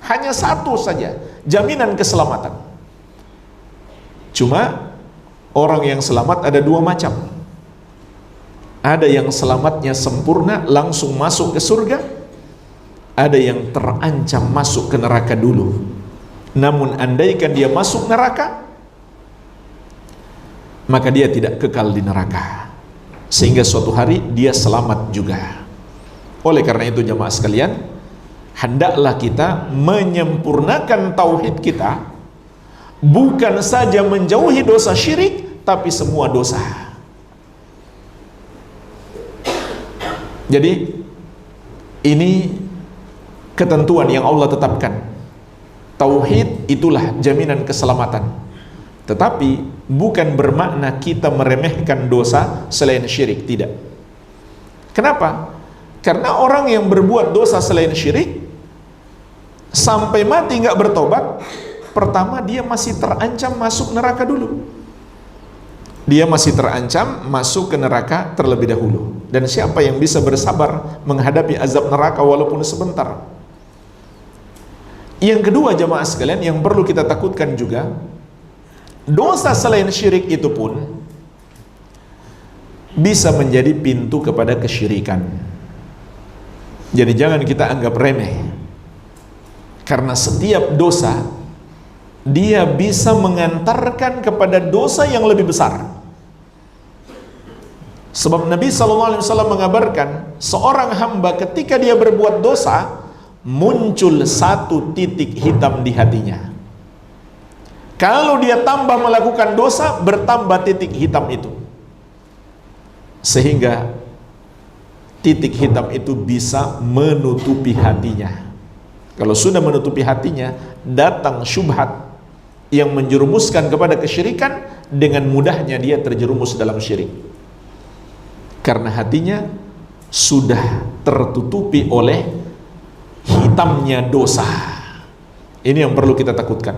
Hanya satu saja, jaminan keselamatan. Cuma orang yang selamat ada dua macam. Ada yang selamatnya sempurna langsung masuk ke surga, ada yang terancam masuk ke neraka dulu. Namun andaikan dia masuk neraka, maka dia tidak kekal di neraka, sehingga suatu hari dia selamat juga. Oleh karena itu jemaah sekalian, hendaklah kita menyempurnakan tauhid kita, bukan saja menjauhi dosa syirik, tapi semua dosa. Jadi ini ketentuan yang Allah tetapkan. Tauhid itulah jaminan keselamatan. Tetapi bukan bermakna kita meremehkan dosa selain syirik, tidak. Kenapa? Karena orang yang berbuat dosa selain syirik sampai mati nggak bertobat, pertama dia masih terancam masuk neraka dulu. Dia masih terancam masuk ke neraka terlebih dahulu. Dan siapa yang bisa bersabar menghadapi azab neraka walaupun sebentar? Yang kedua jamaah sekalian, yang perlu kita takutkan juga, dosa selain syirik itu pun bisa menjadi pintu kepada kesyirikan. Jadi jangan kita anggap remeh, karena setiap dosa dia bisa mengantarkan kepada dosa yang lebih besar. Sebab Nabi SAW mengabarkan, seorang hamba ketika dia berbuat dosa, muncul satu titik hitam di hatinya. Kalau dia tambah melakukan dosa, bertambah titik hitam itu, sehingga titik hitam itu bisa menutupi hatinya. Kalau sudah menutupi hatinya, datang syubhat yang menjerumuskan kepada kesyirikan, dengan mudahnya dia terjerumus dalam syirik. Karena hatinya sudah tertutupi oleh hitamnya dosa. Ini yang perlu kita takutkan.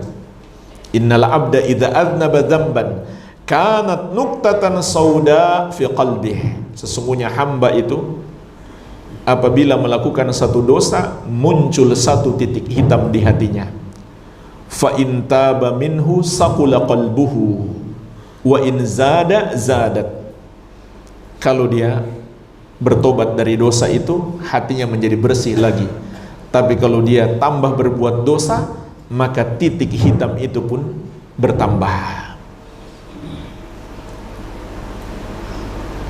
Innal abda idza adznaba dzamban kanat nuqtatan sauda fi qalbih. Sesungguhnya hamba itu apabila melakukan satu dosa, muncul satu titik hitam di hatinya. Fa in taba minhu saqula qalbuhu wa in zada zadat. Kalau dia bertobat dari dosa itu, hatinya menjadi bersih lagi. Tapi kalau dia tambah berbuat dosa, maka titik hitam itu pun bertambah.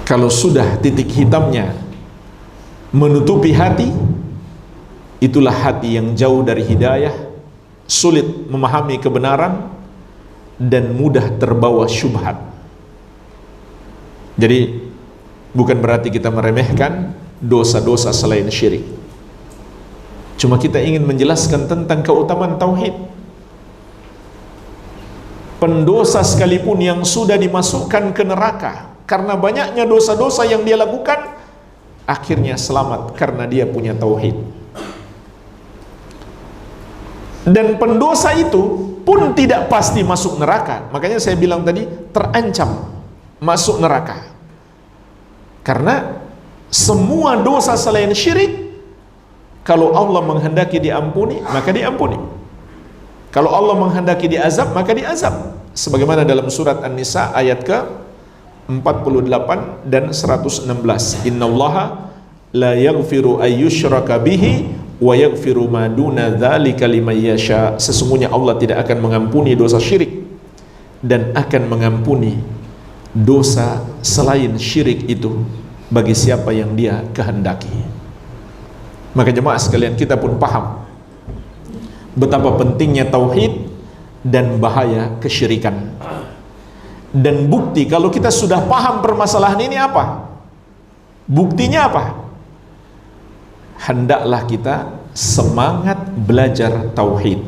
Kalau sudah titik hitamnya menutupi hati, itulah hati yang jauh dari hidayah, sulit memahami kebenaran, dan mudah terbawa syubhat. Jadi bukan berarti kita meremehkan dosa-dosa selain syirik. Cuma kita ingin menjelaskan tentang keutamaan tauhid. Pendosa sekalipun yang sudah dimasukkan ke neraka karena banyaknya dosa-dosa yang dia lakukan, akhirnya selamat karena dia punya tauhid. Dan pendosa itu pun tidak pasti masuk neraka. Makanya saya bilang tadi, terancam masuk neraka. Karena semua dosa selain syirik, kalau Allah menghendaki diampuni, maka diampuni. Kalau Allah menghendaki diazab, maka diazab. Sebagaimana dalam surat An-Nisa ayat ke-48 dan 116. Innallaha la yaghfiru ayyushraka bihi wa yaghfiru ma duna dzalika liman yasha. Sesungguhnya Allah tidak akan mengampuni dosa syirik dan akan mengampuni dosa selain syirik itu bagi siapa yang dia kehendaki. Maka jemaah sekalian, kita pun paham betapa pentingnya tauhid dan bahaya kesyirikan. Dan bukti kalau kita sudah paham permasalahan ini apa? Buktinya apa? Hendaklah kita semangat belajar tauhid.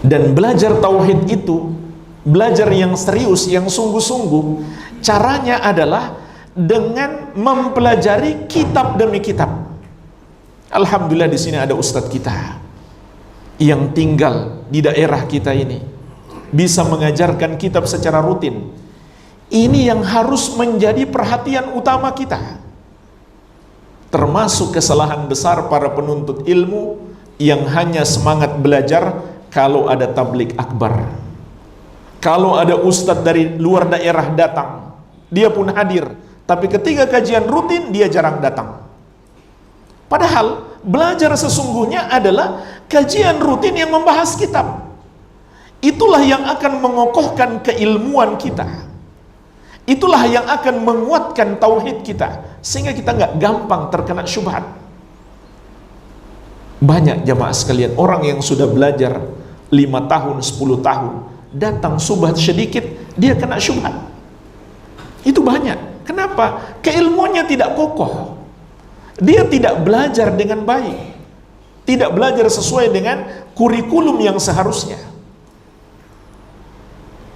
Dan belajar tauhid itu, belajar yang serius, yang sungguh-sungguh, caranya adalah dengan mempelajari kitab demi kitab. Alhamdulillah di sini ada ustadz kita yang tinggal di daerah kita ini, bisa mengajarkan kitab secara rutin. Ini yang harus menjadi perhatian utama kita. Termasuk kesalahan besar para penuntut ilmu yang hanya semangat belajar kalau ada tablik akbar, kalau ada ustadz dari luar daerah datang, dia pun hadir, tapi ketika kajian rutin dia jarang datang. Padahal belajar sesungguhnya adalah kajian rutin yang membahas kitab. Itulah yang akan mengokohkan keilmuan kita. Itulah yang akan menguatkan tauhid kita, sehingga kita nggak gampang terkena syubhat. Banyak jamaah sekalian, orang yang sudah belajar 5 tahun, 10 tahun, datang syubhat sedikit, dia kena syubhat. Itu banyak. Kenapa? Keilmuannya tidak kokoh. Dia tidak belajar dengan baik, tidak belajar sesuai dengan kurikulum yang seharusnya.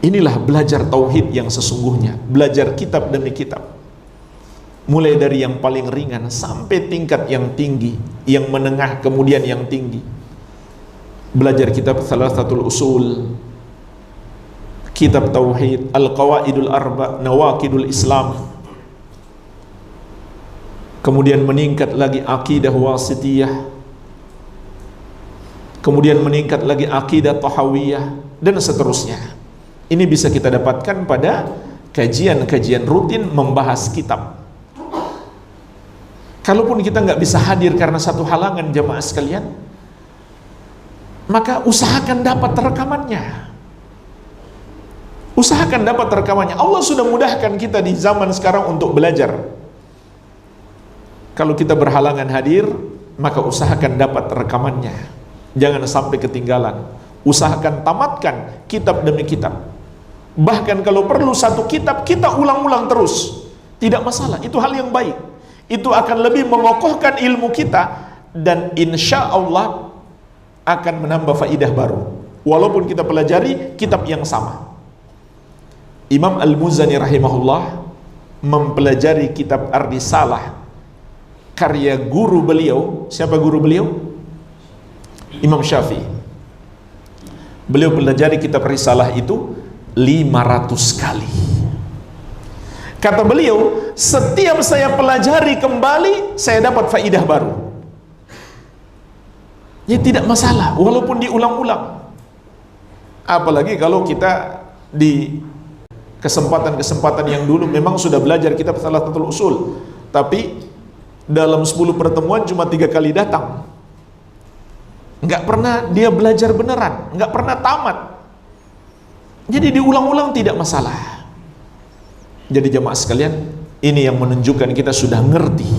Inilah belajar tauhid yang sesungguhnya, belajar kitab demi kitab, mulai dari yang paling ringan sampai tingkat yang tinggi, yang menengah, kemudian yang tinggi. Belajar kitab Thalathatul Usul, kitab tauhid, Al-Qawaidul Arba, Nawaqidul Islam. Kemudian meningkat lagi akidah wasitiyah, kemudian meningkat lagi akidah tahawiyah, dan seterusnya. Ini bisa kita dapatkan pada kajian-kajian rutin membahas kitab. Kalaupun kita nggak bisa hadir karena satu halangan jamaah sekalian, maka usahakan dapat rekamannya. Usahakan dapat rekamannya. Allah sudah mudahkan kita di zaman sekarang untuk belajar. Kalau kita berhalangan hadir, maka usahakan dapat rekamannya, jangan sampai ketinggalan. Usahakan tamatkan kitab demi kitab. Bahkan kalau perlu satu kitab kita ulang-ulang terus, tidak masalah, itu hal yang baik. Itu akan lebih mengokohkan ilmu kita, dan insya Allah akan menambah faidah baru walaupun kita pelajari kitab yang sama. Imam Al-Muzani rahimahullah mempelajari kitab Ar-Risalah karya guru beliau. Siapa guru beliau? Imam Syafi'i. Beliau pelajari kitab Risalah itu 500 kali. Kata beliau, setiap saya pelajari kembali, saya dapat faidah baru. Ya tidak masalah, walaupun diulang-ulang. Apalagi kalau kita di kesempatan-kesempatan yang dulu memang sudah belajar kitab Thalathatul Usul, tapi dalam 10 pertemuan cuma 3 kali datang. Nggak pernah dia belajar beneran, nggak pernah tamat. Jadi diulang-ulang tidak masalah. Jadi jemaah sekalian, ini yang menunjukkan kita sudah ngerti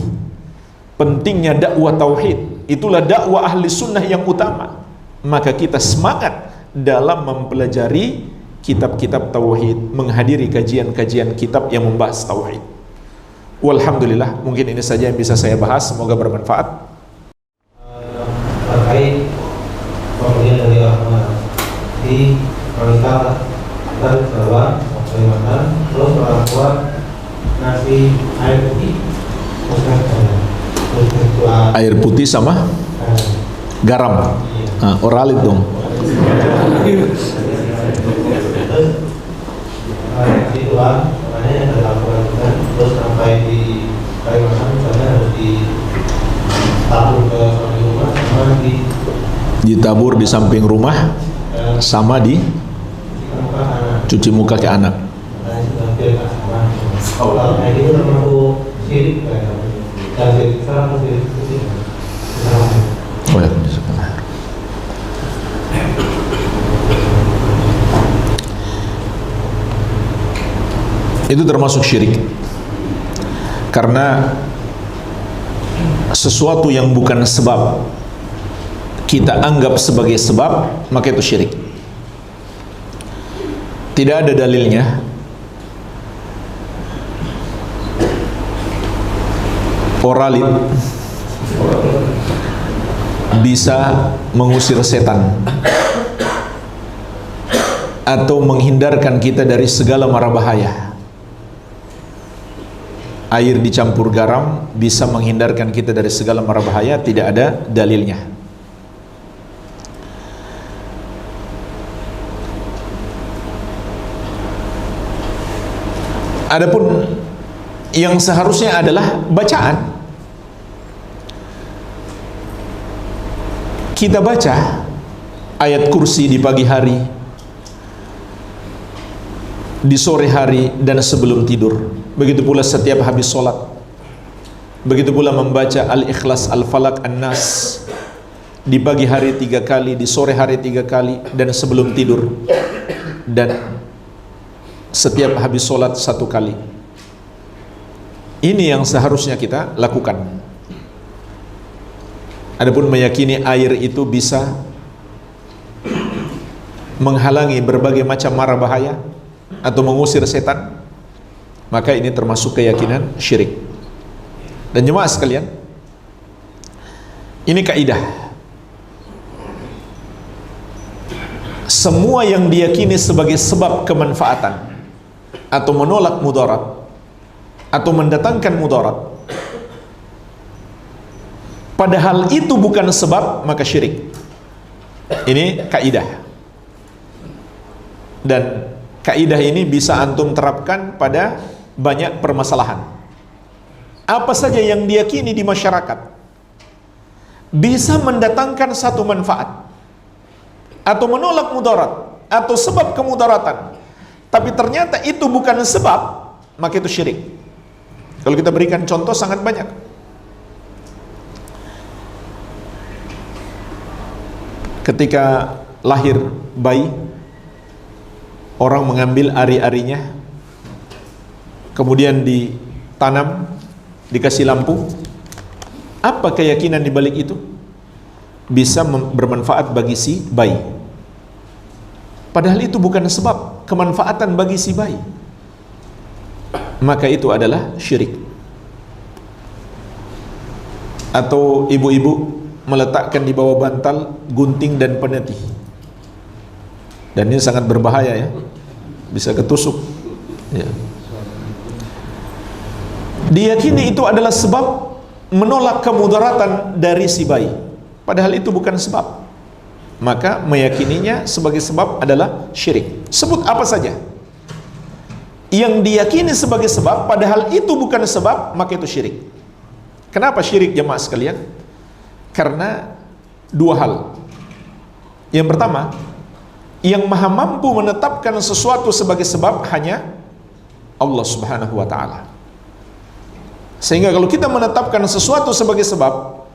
pentingnya dakwah tauhid. Itulah dakwah ahli sunnah yang utama. Maka kita semangat dalam mempelajari kitab-kitab tauhid, menghadiri kajian-kajian kitab yang membahas tauhid. Walhamdulillah, mungkin ini saja yang bisa saya bahas, semoga bermanfaat. Terkait pemberian dari orang di wanita dan bahwa bagaimana terus orang tua ngasih air putih air putih sama garam, oralit dong. Itu makanya yang dilakukan terus sampai di Kalimantan misalnya harus ditabur ke samping rumah sama ditabur di samping rumah sama di cuci muka ke anak. Kalau kayak gitu termasuk sirik dan sirik besar atau sirik kecil? Oh ya, itu termasuk syirik, karena sesuatu yang bukan sebab kita anggap sebagai sebab, maka itu syirik. Tidak ada dalilnya oralit bisa mengusir setan atau menghindarkan kita dari segala mara bahaya. Air dicampur garam bisa menghindarkan kita dari segala mara bahaya, tidak ada dalilnya. Adapun yang seharusnya adalah bacaan. Kita baca ayat kursi di pagi hari, di sore hari, dan sebelum tidur. Begitu pula setiap habis sholat. Begitu pula membaca Al-Ikhlas, Al-Falaq, An-Nas di pagi hari 3 kali, di sore hari 3 kali, dan sebelum tidur. Dan setiap habis sholat 1 kali. Ini yang seharusnya kita lakukan. Adapun meyakini air itu bisa menghalangi berbagai macam mara bahaya atau mengusir setan, maka ini termasuk keyakinan syirik. Dan jemaah sekalian, ini kaidah. Semua yang diyakini sebagai sebab kemanfaatan atau menolak mudarat atau mendatangkan mudarat, padahal itu bukan sebab, maka syirik. Ini kaidah. Dan kaidah ini bisa antum terapkan pada banyak permasalahan. Apa saja yang diyakini di masyarakat bisa mendatangkan satu manfaat atau menolak mudarat atau sebab kemudaratan, tapi ternyata itu bukan sebab, maka itu syirik. Kalau kita berikan contoh sangat banyak. Ketika lahir bayi, orang mengambil ari-arinya, kemudian ditanam, dikasih lampu, Apa keyakinan di balik itu? Bisa bermanfaat bagi si bayi. Padahal itu bukan sebab kemanfaatan bagi si bayi. Maka itu adalah syirik. Atau ibu-ibu meletakkan di bawah bantal gunting dan peniti. Dan ini sangat berbahaya ya. Bisa ketusuk. Ya. Diyakini itu adalah sebab menolak kemudaratan dari si bayi, padahal itu bukan sebab. Maka meyakininya sebagai sebab adalah syirik. Sebut apa saja yang diyakini sebagai sebab padahal itu bukan sebab, maka itu syirik. Kenapa syirik jemaah sekalian? Karena dua hal. Yang pertama, yang maha mampu menetapkan sesuatu sebagai sebab hanya Allah Subhanahu wa ta'ala. Sehingga kalau kita menetapkan sesuatu sebagai sebab,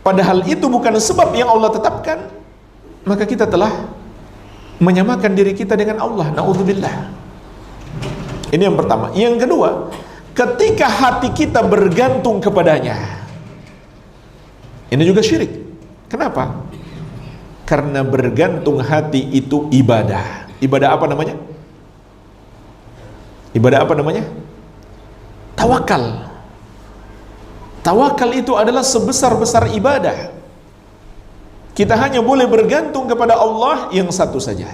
padahal itu bukan sebab yang Allah tetapkan, maka kita telah menyamakan diri kita dengan Allah. Na'udzubillah. Ini yang pertama. Yang kedua, ketika hati kita bergantung kepadanya, ini juga syirik. Kenapa? Karena bergantung hati itu ibadah. Ibadah apa namanya? Ibadah apa namanya? Tawakal. Tawakal itu adalah sebesar-besar ibadah. Kita hanya boleh bergantung kepada Allah yang satu saja.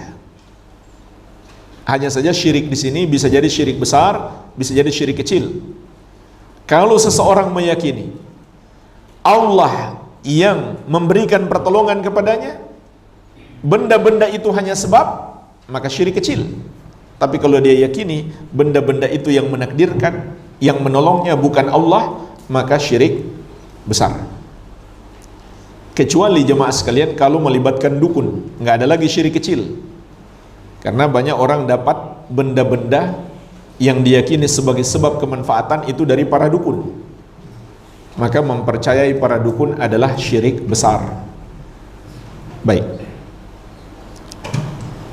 Hanya saja syirik di sini bisa jadi syirik besar, bisa jadi syirik kecil. Kalau seseorang meyakini Allah yang memberikan pertolongan kepadanya, benda-benda itu hanya sebab, maka syirik kecil. Tapi kalau dia yakini benda-benda itu yang menakdirkan, yang menolongnya bukan Allah, maka syirik besar. Kecuali jemaah sekalian kalau melibatkan dukun, nggak ada lagi syirik kecil. Karena banyak orang dapat benda-benda yang diyakini sebagai sebab kemanfaatan itu dari para dukun. Maka mempercayai para dukun adalah syirik besar. Baik.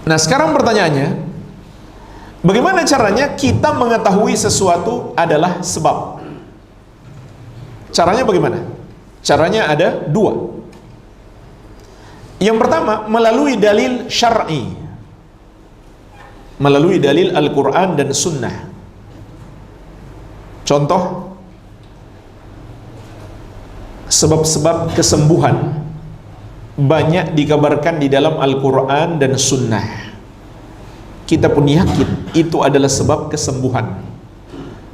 Nah, sekarang pertanyaannya, bagaimana caranya kita mengetahui sesuatu adalah sebab? Caranya bagaimana? Caranya ada dua. Yang pertama, melalui dalil syar'i, melalui dalil Al-Quran dan Sunnah. Contoh, sebab-sebab kesembuhan banyak dikabarkan di dalam Al-Quran dan Sunnah. Kita pun yakin itu adalah sebab kesembuhan,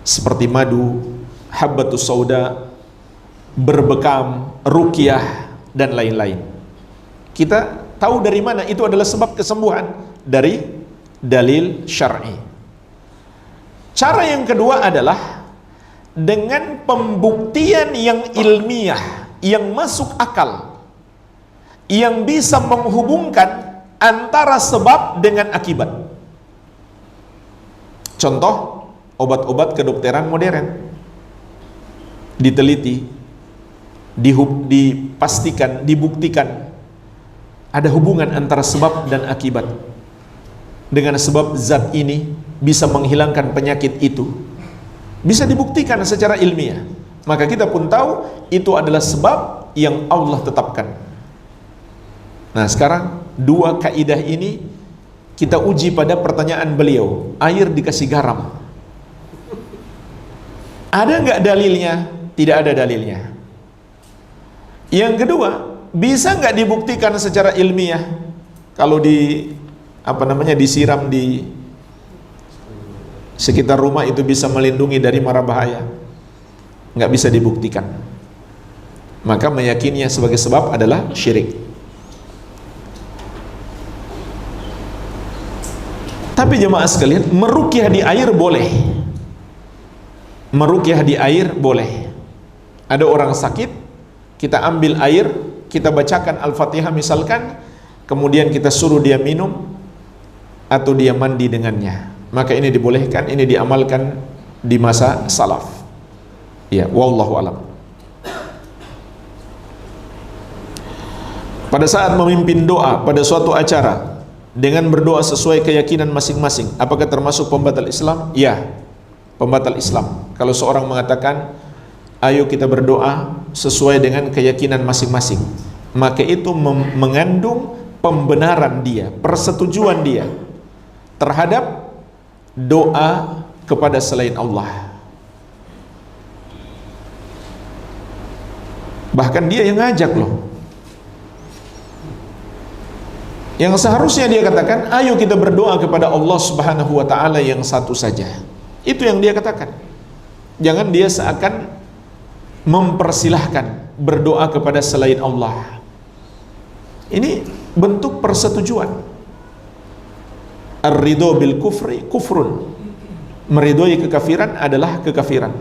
seperti madu, habbatus sauda, berbekam, ruqyah, dan lain-lain. Kita tahu dari mana itu adalah sebab kesembuhan? Dari dalil syar'i. Cara yang kedua adalah dengan pembuktian yang ilmiah, yang masuk akal, yang bisa menghubungkan antara sebab dengan akibat. Contoh, obat-obat kedokteran modern diteliti, dipastikan, dibuktikan ada hubungan antara sebab dan akibat. Dengan sebab zat ini bisa menghilangkan penyakit itu, bisa dibuktikan secara ilmiah. Maka kita pun tahu itu adalah sebab yang Allah tetapkan. Nah, sekarang dua kaidah ini kita uji pada pertanyaan beliau. Air dikasih garam, ada nggak dalilnya? Tidak ada dalilnya. Yang kedua, bisa nggak dibuktikan secara ilmiah kalau disiram di sekitar rumah itu bisa melindungi dari mara bahaya? Nggak bisa dibuktikan. Maka meyakininya sebagai sebab adalah syirik. Tapi jemaah sekalian, meruqyah di air boleh. Meruqyah di air boleh. Ada orang sakit, kita ambil air, kita bacakan Al-Fatihah misalkan, kemudian kita suruh dia minum atau dia mandi dengannya. Maka ini dibolehkan, ini diamalkan di masa salaf. Ya, wallahu alam. Pada saat memimpin doa pada suatu acara dengan berdoa sesuai keyakinan masing-masing, apakah termasuk pembatal Islam? Ya, pembatal Islam. Kalau seorang mengatakan ayo kita berdoa sesuai dengan keyakinan masing-masing, maka itu mengandung pembenaran dia, persetujuan dia terhadap doa kepada selain Allah. Bahkan dia yang ngajak loh. Yang seharusnya dia katakan, ayo kita berdoa kepada Allah Subhanahu wa ta'ala yang satu saja. Itu yang dia katakan. Jangan dia seakan mempersilahkan berdoa kepada selain Allah. Ini bentuk persetujuan. Ar-ridho bil kufri kufrun. Meridhoi kekafiran adalah kekafiran.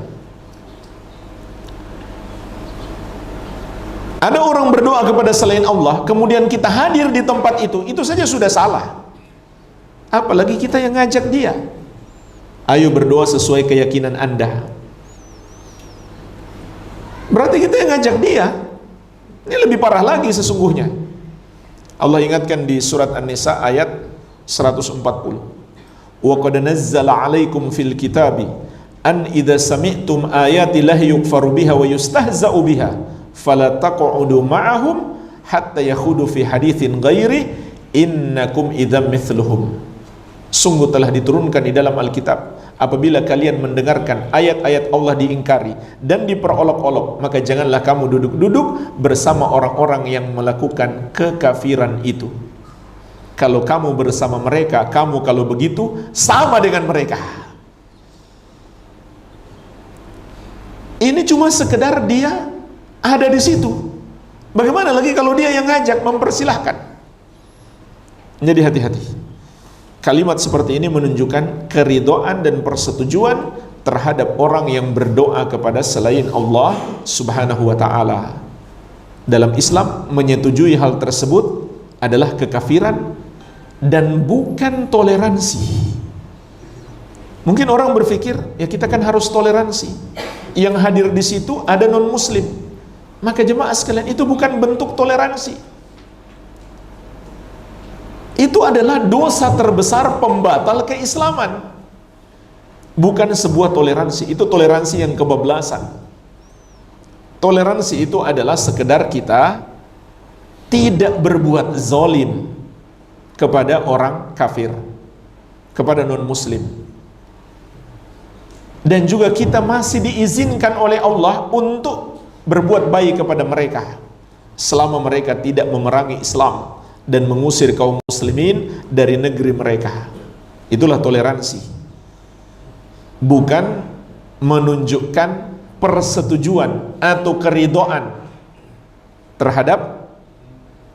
Ada orang berdoa kepada selain Allah, kemudian kita hadir di tempat itu saja sudah salah. Apalagi kita yang ngajak dia. Ayo berdoa sesuai keyakinan Anda. Berarti kita yang ngajak dia. Ini lebih parah lagi sesungguhnya. Allah ingatkan di surat An-Nisa ayat 140. Wa qad nazzala 'alaikum fil kitabi an idza sami'tum ayati llahi yukfaru biha wa yustahza'u biha fala taq'udu ma'ahum hatta yakhudu fi haditsin ghairi innakum idzam mithluhum. Sungguh telah diturunkan di dalam Alkitab, apabila kalian mendengarkan ayat-ayat Allah diingkari dan diperolok-olok, maka janganlah kamu duduk-duduk bersama orang-orang yang melakukan kekafiran itu. Kalau kamu bersama mereka, kamu kalau begitu sama dengan mereka. Ini cuma sekedar dia ada di situ. Bagaimana lagi kalau dia yang ngajak, mempersilahkan? Jadi hati-hati. Kalimat seperti ini menunjukkan keridhaan dan persetujuan terhadap orang yang berdoa kepada selain Allah Subhanahu wa ta'ala. Dalam Islam, menyetujui hal tersebut adalah kekafiran dan bukan toleransi. Mungkin orang berpikir, ya kita kan harus toleransi. Yang hadir di situ ada non-muslim. Maka jemaah sekalian, itu bukan bentuk toleransi. Itu adalah dosa terbesar pembatal keislaman. Bukan sebuah toleransi, itu toleransi yang kebablasan. Toleransi itu adalah sekedar kita tidak berbuat zalim kepada orang kafir, kepada non-muslim. Dan juga kita masih diizinkan oleh Allah untuk berbuat baik kepada mereka selama mereka tidak memerangi Islam dan mengusir kaum muslimin dari negeri mereka. Itulah toleransi. Bukan menunjukkan persetujuan atau keridhaan terhadap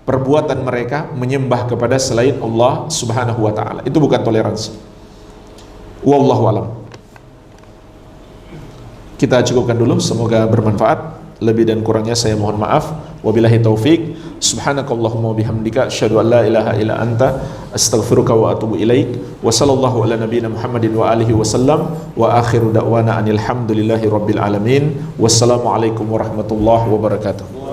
perbuatan mereka menyembah kepada selain Allah Subhanahu wa ta'ala. Itu bukan toleransi. Wallahu alam. Kita cukupkan dulu, semoga bermanfaat. Lebih dan kurangnya saya mohon maaf. Wabillahi taufik. Subhanakallahumma bihamdika asyhadu an la ilaha illa anta astaghfiruka wa atubu ilaik. Wa sallallahu ala nabiyyina Muhammadin wa alihi wasallam. Wa akhiru da'wana anil hamdulillahi rabbil alamin. Wassalamualaikum warahmatullahi wabarakatuh.